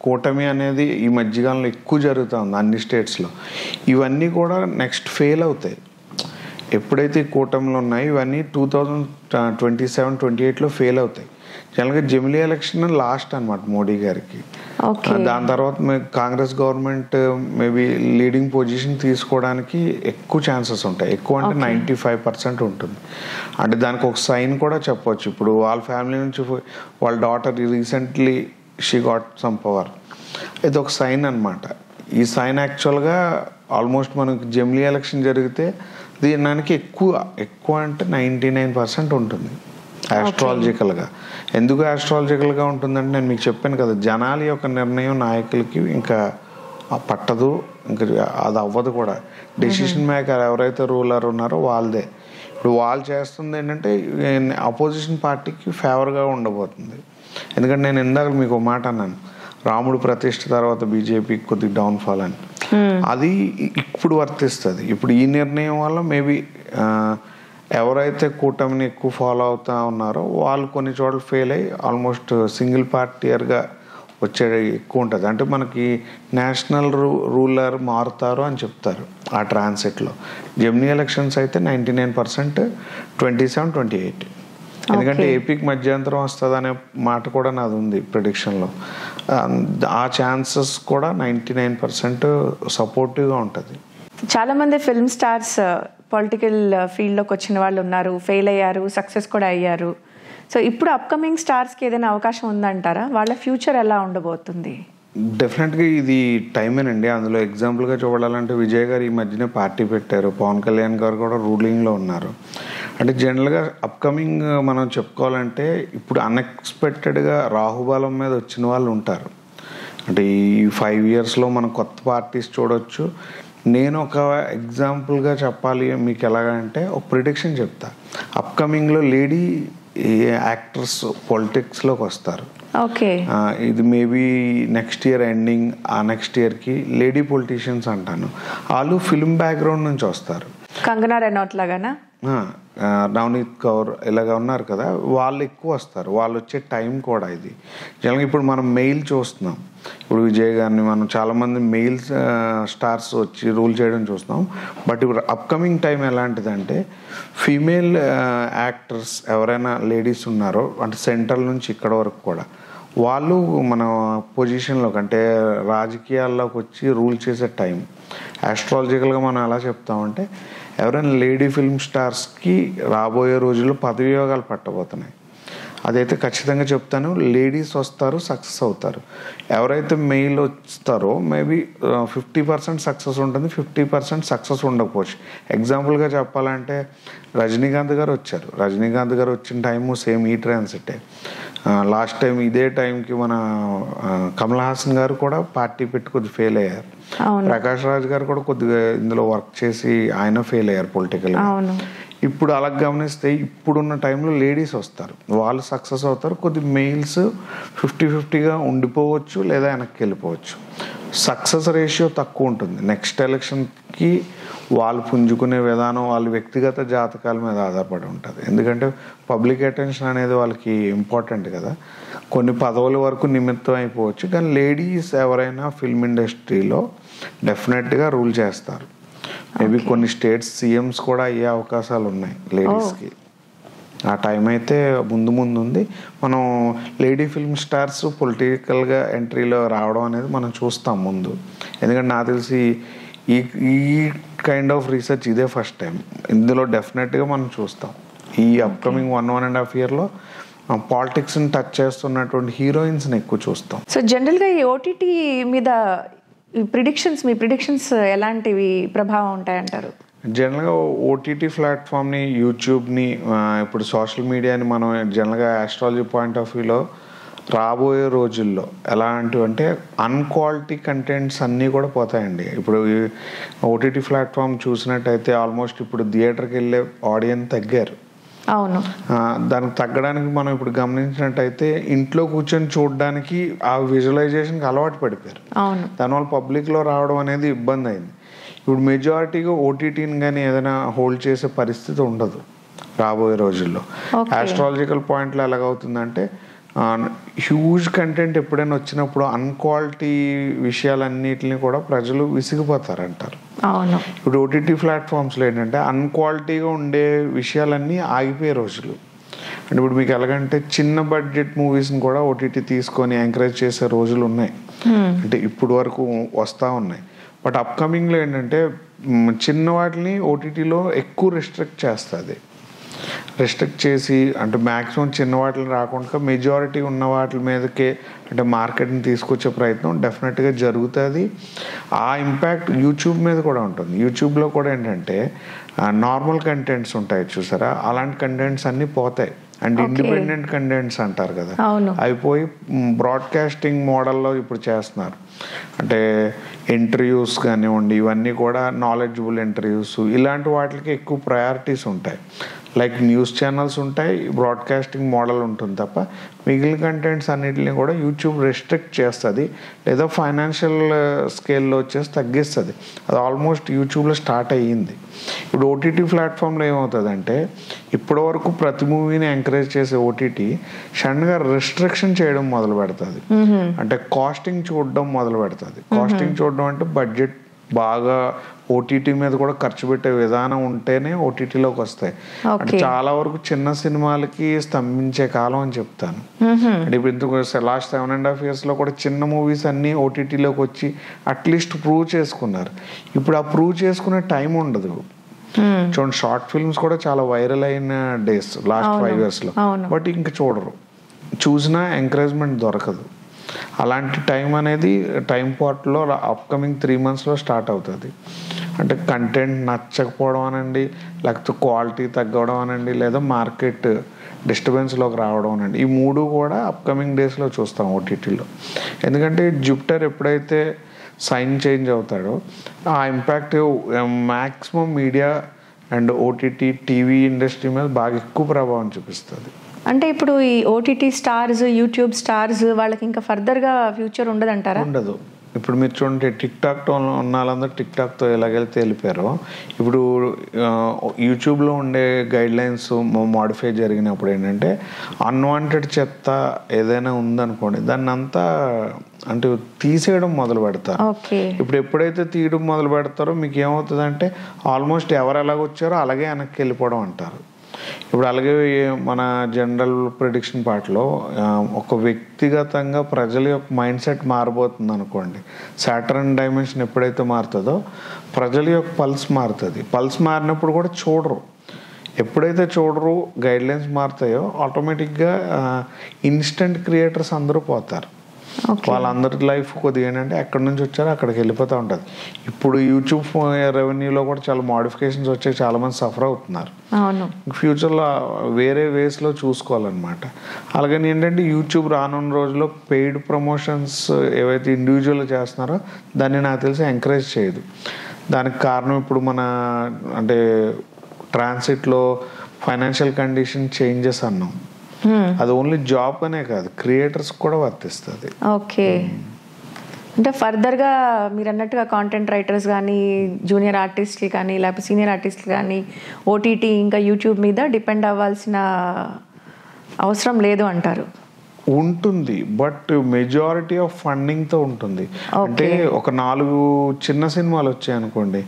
[SPEAKER 2] కూటమి అనేది ఈ మధ్యకాలంలో ఎక్కువ జరుగుతుంది అన్ని స్టేట్స్లో. ఇవన్నీ కూడా నెక్స్ట్ ఫెయిల్ అవుతాయి. ఎప్పుడైతే ఈ కూటమిలు ఉన్నాయో ఇవన్నీ 2027-28లో ఫెయిల్ అవుతాయి. జనరల్గా జమిలీ ఎలక్షన్ లాస్ట్ అనమాట మోడీ గారికి. దాని తర్వాత Congress government maybe leading position తీసుకోవడానికి ఎక్కువ ఛాన్సెస్ ఉంటాయి. ఎక్కువ అంటే 95% ఉంటుంది. అంటే దానికి ఒక సైన్ కూడా చెప్పవచ్చు. ఇప్పుడు వాళ్ళ ఫ్యామిలీ నుంచి వాళ్ళ daughter recently she got some power, ఇది ఒక సైన్ అనమాట. ఈ సైన్ యాక్చువల్గా ఆల్మోస్ట్ మనకి జమిలీ ఎలక్షన్ జరిగితే దీనికి ఎక్కువ అంటే 99% ఉంటుంది ఆస్ట్రాలజికల్గా. ఎందుకు ఆస్ట్రాలజికల్గా ఉంటుందంటే నేను మీకు చెప్పాను కదా, జనాల యొక్క నిర్ణయం నాయకులకి ఇంకా పట్టదు, ఇంకా అది అవ్వదు కూడా. డెసిషన్ మేకర్ ఎవరైతే రూలర్ ఉన్నారో వాళ్ళదే. ఇప్పుడు వాళ్ళు చేస్తుంది ఏంటంటే అపోజిషన్ పార్టీకి ఫేవర్గా ఉండబోతుంది. ఎందుకంటే నేను ఇందాక మీకు మాట అన్నాను, రాముడు ప్రతిష్ఠ తర్వాత బీజేపీకి కొద్దిగా డౌన్ఫాల్ అని. అది ఇప్పుడు వర్తిస్తుంది. ఇప్పుడు ఈ నిర్ణయం వల్ల మేబీ ఎవరైతే కూటమిని ఎక్కువ ఫాలో అవుతా ఉన్నారో వాళ్ళు కొన్ని చోట్ల ఫెయిల్ అయ్యి ఆల్మోస్ట్ సింగిల్ పార్టీయర్గా వచ్చేది ఎక్కువ ఉంటుంది. అంటే మనకి నేషనల్ రూలర్ మారుతారు అని చెప్తారు ఆ ట్రాన్సిట్లో. జెమినీ ఎలక్షన్స్ అయితే 99% 27-28. ఎందుకంటే ఏపీకి మధ్యంతరం వస్తుంది అనే మాట కూడా నాది ఉంది ప్రిడిక్షన్లో. ఆ ఛాన్సెస్ కూడా 99% సపోర్టివ్గా ఉంటుంది.
[SPEAKER 1] చాలామంది ఫిల్మ్ స్టార్స్ పొలిటికల్ ఫీల్డ్లోకి వచ్చిన వాళ్ళు ఉన్నారు, ఫెయిల్ అయ్యారు, సక్సెస్ కూడా అయ్యారు. సో ఇప్పుడు అప్కమింగ్ స్టార్స్కి ఏదైనా అవకాశం ఉందంటారా? వాళ్ళ ఫ్యూచర్ ఎలా ఉండబోతుంది?
[SPEAKER 2] డెఫినెట్గా ఇది టైమేనండి. అందులో ఎగ్జాంపుల్గా చూడాలంటే విజయ్ గారు ఈ మధ్యనే పార్టీ పెట్టారు, పవన్ కళ్యాణ్ గారు కూడా రూలింగ్లో ఉన్నారు. అంటే జనరల్గా అప్కమింగ్ మనం చెప్పుకోవాలంటే ఇప్పుడు అన్ఎక్స్పెక్టెడ్గా రాహుబలం మీద వచ్చిన వాళ్ళు ఉంటారు. అంటే ఈ 5 yearsలో మనం కొత్త పార్టీస్ చూడొచ్చు. నేను ఒక ఎగ్జాంపుల్గా చెప్పాలి మీకు ఎలాగంటే ఒక ప్రిడిక్షన్ చెప్తా. అప్కమింగ్లో లేడీ యాక్టర్స్ పొలిటిక్స్లోకి వస్తారు.
[SPEAKER 1] ఓకే.
[SPEAKER 2] ఇది మేబీ నెక్స్ట్ ఇయర్ ఎండింగ్, ఆ నెక్స్ట్ ఇయర్కి లేడీ పొలిటీషియన్స్ అంటాను. వాళ్ళు ఫిల్మ్ బ్యాక్గ్రౌండ్ నుంచి వస్తారు.
[SPEAKER 1] కంగనా రనౌత్ లాగానా?
[SPEAKER 2] నవనీత్ కౌర్ ఇలాగ ఉన్నారు కదా, వాళ్ళు ఎక్కువ వస్తారు. వాళ్ళు వచ్చే టైం కూడా ఇది. జనరల్గా ఇప్పుడు మనం మెయిల్ చూస్తున్నాం. ఇప్పుడు విజయ్ గారిని మనం చాలామంది మెయిల్ స్టార్స్ వచ్చి రూల్ చేయడం చూస్తున్నాం. బట్ ఇప్పుడు అప్కమింగ్ టైం ఎలాంటిదంటే ఫీమేల్ యాక్టర్స్ ఎవరైనా లేడీస్ ఉన్నారో అంటే సెంట్రల్ నుంచి ఇక్కడ వరకు కూడా వాళ్ళు మన పొజిషన్లోకి అంటే రాజకీయాల్లోకి వచ్చి రూల్ చేసే టైం. ఆస్ట్రాలజికల్గా మనం ఎలా చెప్తామంటే ఎవరైనా లేడీ ఫిల్మ్ స్టార్స్కి రాబోయే రోజుల్లో పదవి యోగాలు పట్టబోతున్నాయి. అదైతే ఖచ్చితంగా చెప్తాను. లేడీస్ వస్తారు, సక్సెస్ అవుతారు. ఎవరైతే మెయిల్ వస్తారో మేబీ 50% సక్సెస్ ఉంటుంది, 50% సక్సెస్ ఉండకపోవచ్చు. ఎగ్జాంపుల్గా చెప్పాలంటే రజనీకాంత్ గారు వచ్చారు. రజనీకాంత్ గారు వచ్చిన టైము సేమ్ ఈ ట్రాన్సిటే. లాస్ట్ టైం ఇదే టైంకి మన కమల్ హాసన్ గారు కూడా పార్టీ పెట్టి కొద్దిగా ఫెయిల్ అయ్యారు. ప్రకాష్ రాజ్ గారు కూడా కొద్దిగా ఇందులో వర్క్ చేసి ఆయన ఫెయిల్ అయ్యారు పొలిటికల్. ఇప్పుడు అలా గమనిస్తే ఇప్పుడున్న టైంలో లేడీస్ వస్తారు, వాళ్ళు సక్సెస్ అవుతారు. కొద్ది మెయిల్స్ 50-50గా ఉండిపోవచ్చు లేదా వెనక్కి వెళ్ళిపోవచ్చు. సక్సెస్ రేషియో తక్కువ ఉంటుంది. నెక్స్ట్ ఎలక్షన్కి వాళ్ళు పుంజుకునే విధానం వాళ్ళ వ్యక్తిగత జాతకాల మీద ఆధారపడి ఉంటుంది. ఎందుకంటే పబ్లిక్ అటెన్షన్ అనేది వాళ్ళకి ఇంపార్టెంట్ కదా. కొన్ని పదవుల వరకు నిమిత్తం అయిపోవచ్చు, కానీ లేడీస్ ఎవరైనా ఫిల్మ్ ఇండస్ట్రీలో డెఫినెట్గా రూల్ చేస్తారు. మేబీ కొన్ని స్టేట్స్ సీఎంస్ కూడా అయ్యే అవకాశాలు ఉన్నాయి లేడీస్కి. ఆ టైం అయితే ముందు ఉంది. మనం లేడీ ఫిల్మ్ స్టార్స్ పొలిటికల్గా ఎంట్రీలో రావడం అనేది మనం చూస్తాం ముందు. ఎందుకంటే నాకు తెలిసి ఈ కైండ్ ఆఫ్ రీసెర్చ్ ఇదే ఫస్ట్ టైం. ఇందులో డెఫినెట్గా మనం చూస్తాం. ఈ అప్కమింగ్ 1.5 ఇయర్లో పాలిటిక్స్ని టచ్ చేస్తున్నటువంటి హీరోయిన్స్ని ఎక్కువ చూస్తాం.
[SPEAKER 1] సో జనరల్గా ఈ ఓటీటీ మీద మీ ప్రిడిక్షన్స్ ఎలాంటివి ప్రభావం ఉంటాయంటారు?
[SPEAKER 2] జనరల్గా ఓటీటీ ప్లాట్ఫామ్ని, యూట్యూబ్ని, ఇప్పుడు సోషల్ మీడియాని మనం జనరల్గా ఆస్ట్రాలజీ పాయింట్ ఆఫ్ వ్యూలో రాబోయే రోజుల్లో ఎలాంటివంటే అన్క్వాలిటీ కంటెంట్స్ అన్నీ కూడా పోతాయండి. ఇప్పుడు ఓటీటీ ప్లాట్ఫామ్ చూసినట్టయితే ఆల్మోస్ట్ ఇప్పుడు థియేటర్కి వెళ్ళే ఆడియన్స్ తగ్గారు.
[SPEAKER 1] అవును.
[SPEAKER 2] దానికి తగ్గడానికి మనం ఇప్పుడు గమనించినట్టయితే ఇంట్లో కూర్చొని చూడడానికి ఆ విజువలైజేషన్కి అలవాటు పడిపోయారు. దానివల్ల పబ్లిక్లో రావడం అనేది ఇబ్బంది అయింది. ఇప్పుడు మెజారిటీగా ఓటీటీని కానీ ఏదైనా హోల్డ్ చేసే పరిస్థితి ఉండదు రాబోయే రోజుల్లో. ఆస్ట్రాలజికల్ పాయింట్లో ఎలాగవుతుందంటే హ్యూజ్ కంటెంట్ ఎప్పుడైనా వచ్చినప్పుడు అన్క్వాలిటీ విషయాలన్నిటిని కూడా ప్రజలు విసిగిపోతారంటారు. ఇప్పుడు ఓటీటీ ప్లాట్ఫామ్స్లో ఏంటంటే అన్క్వాలిటీగా ఉండే విషయాలన్నీ ఆగిపోయే రోజులు. అంటే ఇప్పుడు మీకు ఎలాగంటే చిన్న బడ్జెట్ మూవీస్ని కూడా ఓటీటీ తీసుకొని ఎంకరేజ్ చేసే రోజులు ఉన్నాయి. అంటే ఇప్పుడు వరకు వస్తూ ఉన్నాయి. బట్ అప్కమింగ్లో ఏంటంటే చిన్న వాటిని ఓటీటీలో ఎక్కువ రిస్ట్రిక్ట్ చేస్తుంది. రిస్ట్రిక్ట్ చేసి అంటే మ్యాక్సిమం చిన్న వాటిని రాకుండా మెజారిటీ ఉన్న వాటి మీదకే అంటే మార్కెట్ని తీసుకొచ్చే ప్రయత్నం డెఫినెట్గా జరుగుతుంది. ఆ ఇంపాక్ట్ యూట్యూబ్ మీద కూడా ఉంటుంది. యూట్యూబ్లో కూడా ఏంటంటే నార్మల్ కంటెంట్స్ ఉంటాయి చూసారా, అలాంటి కంటెంట్స్ అన్నీ పోతాయి. అండ్ ఇండిపెండెంట్ కంటెంట్స్ అంటారు కదా, అవి పోయి బ్రాడ్కాస్టింగ్ మోడల్లో ఇప్పుడు చేస్తున్నారు. అంటే ఇంటర్వ్యూస్ కానివ్వండి, ఇవన్నీ కూడా నాలెడ్జబుల్ ఇంటర్వ్యూస్, ఇలాంటి వాటికి ఎక్కువ ప్రయారిటీస్ ఉంటాయి. లైక్ న్యూస్ ఛానల్స్ ఉంటాయి, బ్రాడ్కాస్టింగ్ మోడల్ ఉంటుంది తప్ప మిగిలిన కంటెంట్స్ అన్నిటిని కూడా యూట్యూబ్ రెస్ట్రిక్ట్ చేస్తుంది లేదా ఫైనాన్షియల్ స్కేల్లో వచ్చేసి తగ్గిస్తుంది. అది ఆల్మోస్ట్ యూట్యూబ్లో స్టార్ట్ అయ్యింది. ఇప్పుడు ఓటీటీ ప్లాట్ఫామ్లో ఏమవుతుందంటే ఇప్పటివరకు ప్రతి మూవీని ఎంకరేజ్ చేసే ఓటీటీ సడన్గా రెస్ట్రిక్షన్ చేయడం మొదలు పెడుతుంది. అంటే కాస్టింగ్ చూడడం మొదలు పెడుతుంది. కాస్టింగ్ చూడడం అంటే బడ్జెట్ బాగా ఓటీటీ మీద కూడా ఖర్చు పెట్టే విధానం ఉంటేనే ఓటీటీలోకి వస్తాయి. అంటే చాలా వరకు చిన్న సినిమాలకి స్తంభించే కాలం అని చెప్తాను. అంటే ఇప్పుడు లాస్ట్ 7.5 yearsలో కూడా చిన్న మూవీస్ అన్నీ ఓటీటీలోకి వచ్చి అట్లీస్ట్ ప్రూవ్ చేసుకున్నారు. ఇప్పుడు ఆ ప్రూవ్ చేసుకునే టైం ఉండదు. చూడండి, షార్ట్ ఫిల్మ్స్ కూడా చాలా వైరల్ అయిన డేస్ లాస్ట్ 5 yearsలో. బట్ ఇంక చూడరు, చూసినా ఎంకరేజ్మెంట్ దొరకదు. అలాంటి టైం అనేది టైం పార్ట్లో అప్కమింగ్ 3 monthsలో స్టార్ట్ అవుతుంది. అంటే కంటెంట్ నచ్చకపోవడం అనండి, లేకపోతే క్వాలిటీ తగ్గడం అనండి, లేదా మార్కెట్ డిస్టర్బెన్స్లోకి రావడం అనండి, ఈ మూడు కూడా అప్కమింగ్ డేస్లో చూస్తాం ఓటీటీలో. ఎందుకంటే జూపిటర్ ఎప్పుడైతే సైన్ చేంజ్ అవుతాడో ఆ impact maximum media and OTT TV industry మీద బాగా ఎక్కువ ప్రభావం చూపిస్తుంది.
[SPEAKER 1] అంటే ఇప్పుడు ఈ ఓటీటీ స్టార్స్, యూట్యూబ్ స్టార్స్ వాళ్ళకి ఇంకా ఫర్దర్గా ఫ్యూచర్ ఉండదంటారా?
[SPEAKER 2] ఉండదు. ఇప్పుడు మీరు చూడండి, టిక్టాక్తో ఉన్న వాళ్ళందరూ టిక్టాక్తో ఎలాగైతే వెళ్ళిపోయారో, ఇప్పుడు యూట్యూబ్లో ఉండే గైడ్లైన్స్ మాడిఫై జరిగినప్పుడు ఏంటంటే అన్వాంటెడ్ చెత్త ఏదైనా ఉందనుకోండి దాన్ని అంతా అంటే తీసేయడం మొదలు పెడతారు. ఇప్పుడు ఎప్పుడైతే తీయడం మొదలు పెడతారో మీకు ఏమవుతుందంటే ఆల్మోస్ట్ ఎవరు ఎలాగొచ్చారో అలాగే వెనక్కి వెళ్ళిపోవడం అంటారు. ఇప్పుడు అలాగే మన జనరల్ ప్రిడిక్షన్ పార్ట్లో ఒక వ్యక్తిగతంగా ప్రజల యొక్క మైండ్ సెట్ మారబోతుంది అనుకోండి. సాటర్న్ డైమెన్షన్ ఎప్పుడైతే మారుతుందో ప్రజల యొక్క పల్స్ మారుతుంది. పల్స్ మారినప్పుడు కూడా చూడరు. ఎప్పుడైతే చూడరు, గైడ్లైన్స్ మారుతాయో ఆటోమేటిక్గా ఇన్స్టెంట్ క్రియేటర్స్ అందరూ పోతారు. వాళ్ళందరి లైఫ్ కొద్దిగా ఏంటంటే ఎక్కడి నుంచి వచ్చారో అక్కడికి వెళ్ళిపోతూ ఉంటుంది. ఇప్పుడు యూట్యూబ్ రెవెన్యూలో కూడా చాలా మోడిఫికేషన్స్ వచ్చాయి, చాలామంది సఫర్ అవుతున్నారు. ఫ్యూచర్లో వేరే వేస్లో చూసుకోవాలన్నమాట. అలాగని ఏంటంటే యూట్యూబ్ రానున్న రోజుల్లో పెయిడ్ ప్రమోషన్స్ ఏవైతే ఇండివిజువల్ చేస్తున్నారో దాన్ని నాకు తెలిసి ఎంకరేజ్ చేయదు. దానికి కారణం ఇప్పుడు మన అంటే ట్రాన్సిట్లో ఫైనాన్షియల్ కండిషన్ చేంజెస్ అన్నాం. అది ఓన్లీ జాబ్ అనే కాదు, క్రియేటర్స్ కూడా వర్తిస్తుంది.
[SPEAKER 1] ఓకే, అంటే ఫర్దర్గా మీరు అన్నట్టుగా కాంటెంట్ రైటర్స్ కానీ, జూనియర్ ఆర్టిస్టులు కానీ, లేకపోతే సీనియర్ ఆర్టిస్టులు కానీ ఓటీటీ ఇంకా యూట్యూబ్ మీద డిపెండ్ అవ్వాల్సిన అవసరం లేదు అంటారు?
[SPEAKER 2] ఉంటుంది, బట్ మెజారిటీ ఆఫ్ ఫండింగ్తో ఉంటుంది. అంటే ఒక 4 చిన్న సినిమాలు వచ్చాయి అనుకోండి,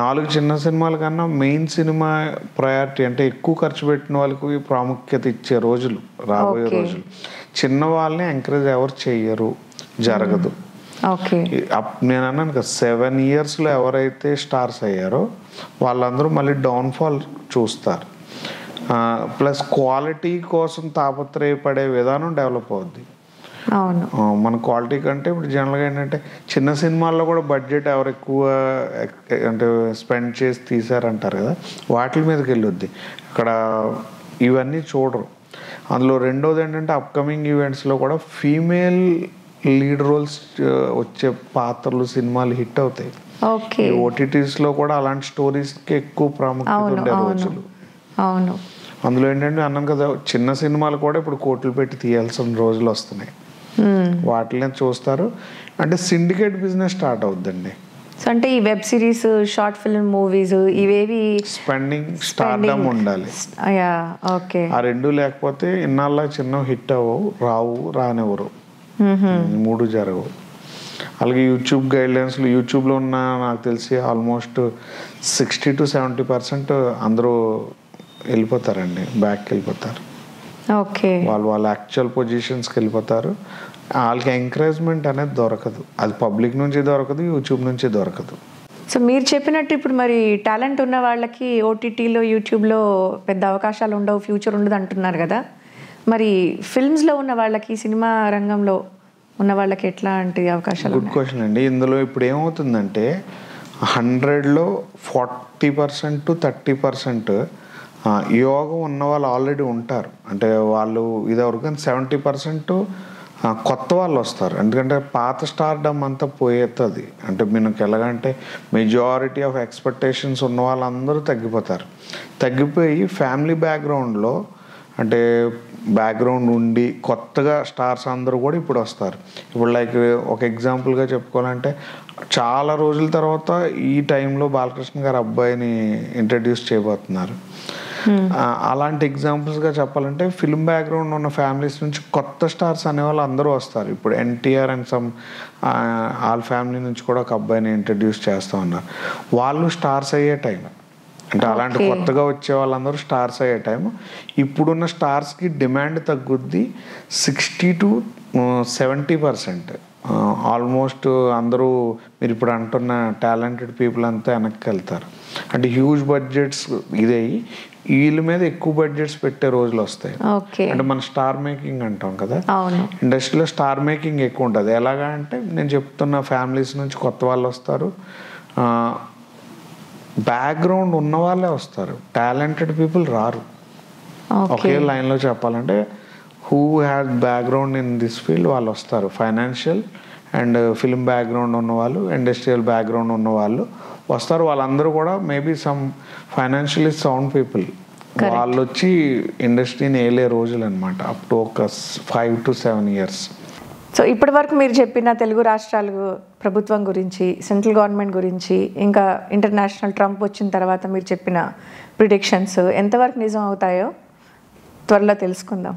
[SPEAKER 2] 4 చిన్న సినిమాల కన్నా మెయిన్ సినిమా ప్రయారిటీ అంటే ఎక్కువ ఖర్చు పెట్టిన వాళ్ళకి ప్రాముఖ్యత ఇచ్చే రోజులు రాబోయే రోజులు. చిన్న వాళ్ళని ఎంకరేజ్ ఎవరు చెయ్యరు, జరగదు. నేను అన్నాను కదా 7 yearsలో ఎవరైతే స్టార్స్ అయ్యారో వాళ్ళందరూ మళ్ళీ డౌన్ఫాల్ చూస్తారు. ప్లస్ క్వాలిటీ కోసం తాపత్రయపడే విధానం డెవలప్ అవుద్ది. మన క్వాలిటీ కంటే ఇప్పుడు జనరల్గా ఏంటంటే చిన్న సినిమాల్లో కూడా బడ్జెట్ ఎవరు ఎక్కువ అంటే స్పెండ్ చేసి తీసారంటారు కదా, వాటి మీదకి వెళ్ళొద్ది. ఇక్కడ ఇవన్నీ చూడరు. అందులో రెండోది ఏంటంటే అప్కమింగ్ ఈవెంట్స్లో కూడా ఫీమేల్ లీడ్ రోల్స్ వచ్చే పాత్రలు సినిమాలు హిట్ అవుతాయి. ఓటీటీస్లో కూడా అలాంటి స్టోరీస్కి ఎక్కువ ప్రాముఖ్యత ఉండే రోజులు. అందులో ఏంటంటే అన్నాను కదా చిన్న సినిమాలు కూడా ఇప్పుడు కోట్లు పెట్టి తీయాల్సిన రోజులు వస్తున్నాయి. వాటిని చూస్తారు. అంటే సిండికేట్ బిజినెస్ స్టార్ట్ అవుద్దండి.
[SPEAKER 1] అంటే ఈ web series, short film, movies ఇవేవి
[SPEAKER 2] స్పెండింగ్ స్టార్డమ్ ఉండాలి. ఆ రెండు లేకపోతే ఇన్నాళ్ళ చిన్న హిట్ అవ్వవు, రానివ్వరు, 3 జరగవు. అలాగే యూట్యూబ్ గైడ్లైన్స్లో యూట్యూబ్లో ఉన్న నాకు తెలిసి ఆల్మోస్ట్ 60 to 70% అందరూ వెళ్ళిపోతారండి, బ్యాక్కి వెళ్ళిపోతారు. వాళ్ళ యాక్చువల్ పొజిషన్స్కి వెళ్ళిపోతారు. వాళ్ళకి ఎంకరేజ్మెంట్ అనేది దొరకదు. అది పబ్లిక్ నుంచి దొరకదు, యూట్యూబ్ నుంచి దొరకదు.
[SPEAKER 1] సో మీరు చెప్పినట్టు ఇప్పుడు మరి టాలెంట్ ఉన్న వాళ్ళకి ఓటీటీలో, యూట్యూబ్లో పెద్ద అవకాశాలు ఉండవు, ఫ్యూచర్ ఉండదు అంటున్నారు కదా. మరి ఫిల్మ్స్లో ఉన్న వాళ్ళకి, సినిమా రంగంలో ఉన్న వాళ్ళకి ఎట్లాంటి అవకాశాలు?
[SPEAKER 2] గుడ్ క్వశ్చన్ అండి. ఇందులో ఇప్పుడు ఏమవుతుందంటే 100లో 40% to 30% యోగం ఉన్న వాళ్ళు ఆల్రెడీ ఉంటారు. అంటే వాళ్ళు ఇదివరకు 70% కొత్త వాళ్ళు వస్తారు. ఎందుకంటే పాత స్టార్డమ్ అంతా పోయేస్తుంది. అంటే మీకు ఎలాగంటే మెజారిటీ ఆఫ్ ఎక్స్పెక్టేషన్స్ ఉన్న వాళ్ళందరూ తగ్గిపోయి ఫ్యామిలీ బ్యాక్గ్రౌండ్లో అంటే బ్యాక్గ్రౌండ్ ఉండి కొత్తగా స్టార్స్ అందరూ కూడా ఇప్పుడు వస్తారు. ఇప్పుడు లైక్ ఒక ఎగ్జాంపుల్గా చెప్పుకోవాలంటే చాలా రోజుల తర్వాత ఈ టైంలో బాలకృష్ణ గారు అబ్బాయిని ఇంట్రడ్యూస్ చేయబోతున్నారు. అలాంటి ఎగ్జాంపుల్స్గా చెప్పాలంటే ఫిల్మ్ బ్యాక్గ్రౌండ్ ఉన్న ఫ్యామిలీస్ నుంచి కొత్త స్టార్స్ అనేవాళ్ళు అందరూ వస్తారు. ఇప్పుడు ఎన్టీఆర్ అండ్ సమ్ వాళ్ళ ఫ్యామిలీ నుంచి కూడా ఒక అబ్బాయిని ఇంట్రడ్యూస్ చేస్తూ ఉన్నారు. వాళ్ళు స్టార్స్ అయ్యే టైం. అంటే అలాంటి కొత్తగా వచ్చే వాళ్ళందరూ స్టార్స్ అయ్యే టైం. ఇప్పుడున్న స్టార్స్కి డిమాండ్ తగ్గుద్ది. 60 to 70% ఆల్మోస్ట్ అందరూ మీరు ఇప్పుడు అంటున్న టాలెంటెడ్ పీపుల్ అంతా వెనక్కి వెళ్తారు. అంటే హ్యూజ్ బడ్జెట్స్ ఇదయ్యి వీళ్ళ మీద ఎక్కువ బడ్జెట్స్ పెట్టే రోజులు వస్తాయి. అంటే మన స్టార్ మేకింగ్ అంటాం కదా, ఇండస్ట్రీలో స్టార్ మేకింగ్ ఎక్కువ ఉంటుంది. ఎలాగా అంటే నేను చెప్తున్న ఫ్యామిలీస్ నుంచి కొత్త వాళ్ళు వస్తారు, బ్యాక్గ్రౌండ్ ఉన్న వాళ్ళే వస్తారు, టాలెంటెడ్ పీపుల్ రారు. ఒకే లైన్లో చెప్పాలంటే who has background in this field వాళ్ళు వస్తారు. ఫైనాన్షియల్ అండ్ ఫిల్మ్ బ్యాక్గ్రౌండ్ ఉన్నవాళ్ళు, ఇండస్ట్రియల్ బ్యాక్గ్రౌండ్ ఉన్నవాళ్ళు వస్తారు. వాళ్ళందరూ కూడా maybe some financially sound people. వాళ్ళు వచ్చి ఇండస్ట్రీని వేలే రోజులు అనమాట, అప్ టు ఒక 5 to 7 years.
[SPEAKER 1] సో ఇప్పటి వరకు మీరు చెప్పిన తెలుగు రాష్ట్రాలు ప్రభుత్వం గురించి, సెంట్రల్ గవర్నమెంట్ గురించి, ఇంకా ఇంటర్నేషనల్ ట్రంప్ వచ్చిన తర్వాత మీరు చెప్పిన ప్రిడిక్షన్స్ ఎంతవరకు నిజం అవుతాయో త్వరలో తెలుసుకుందాం.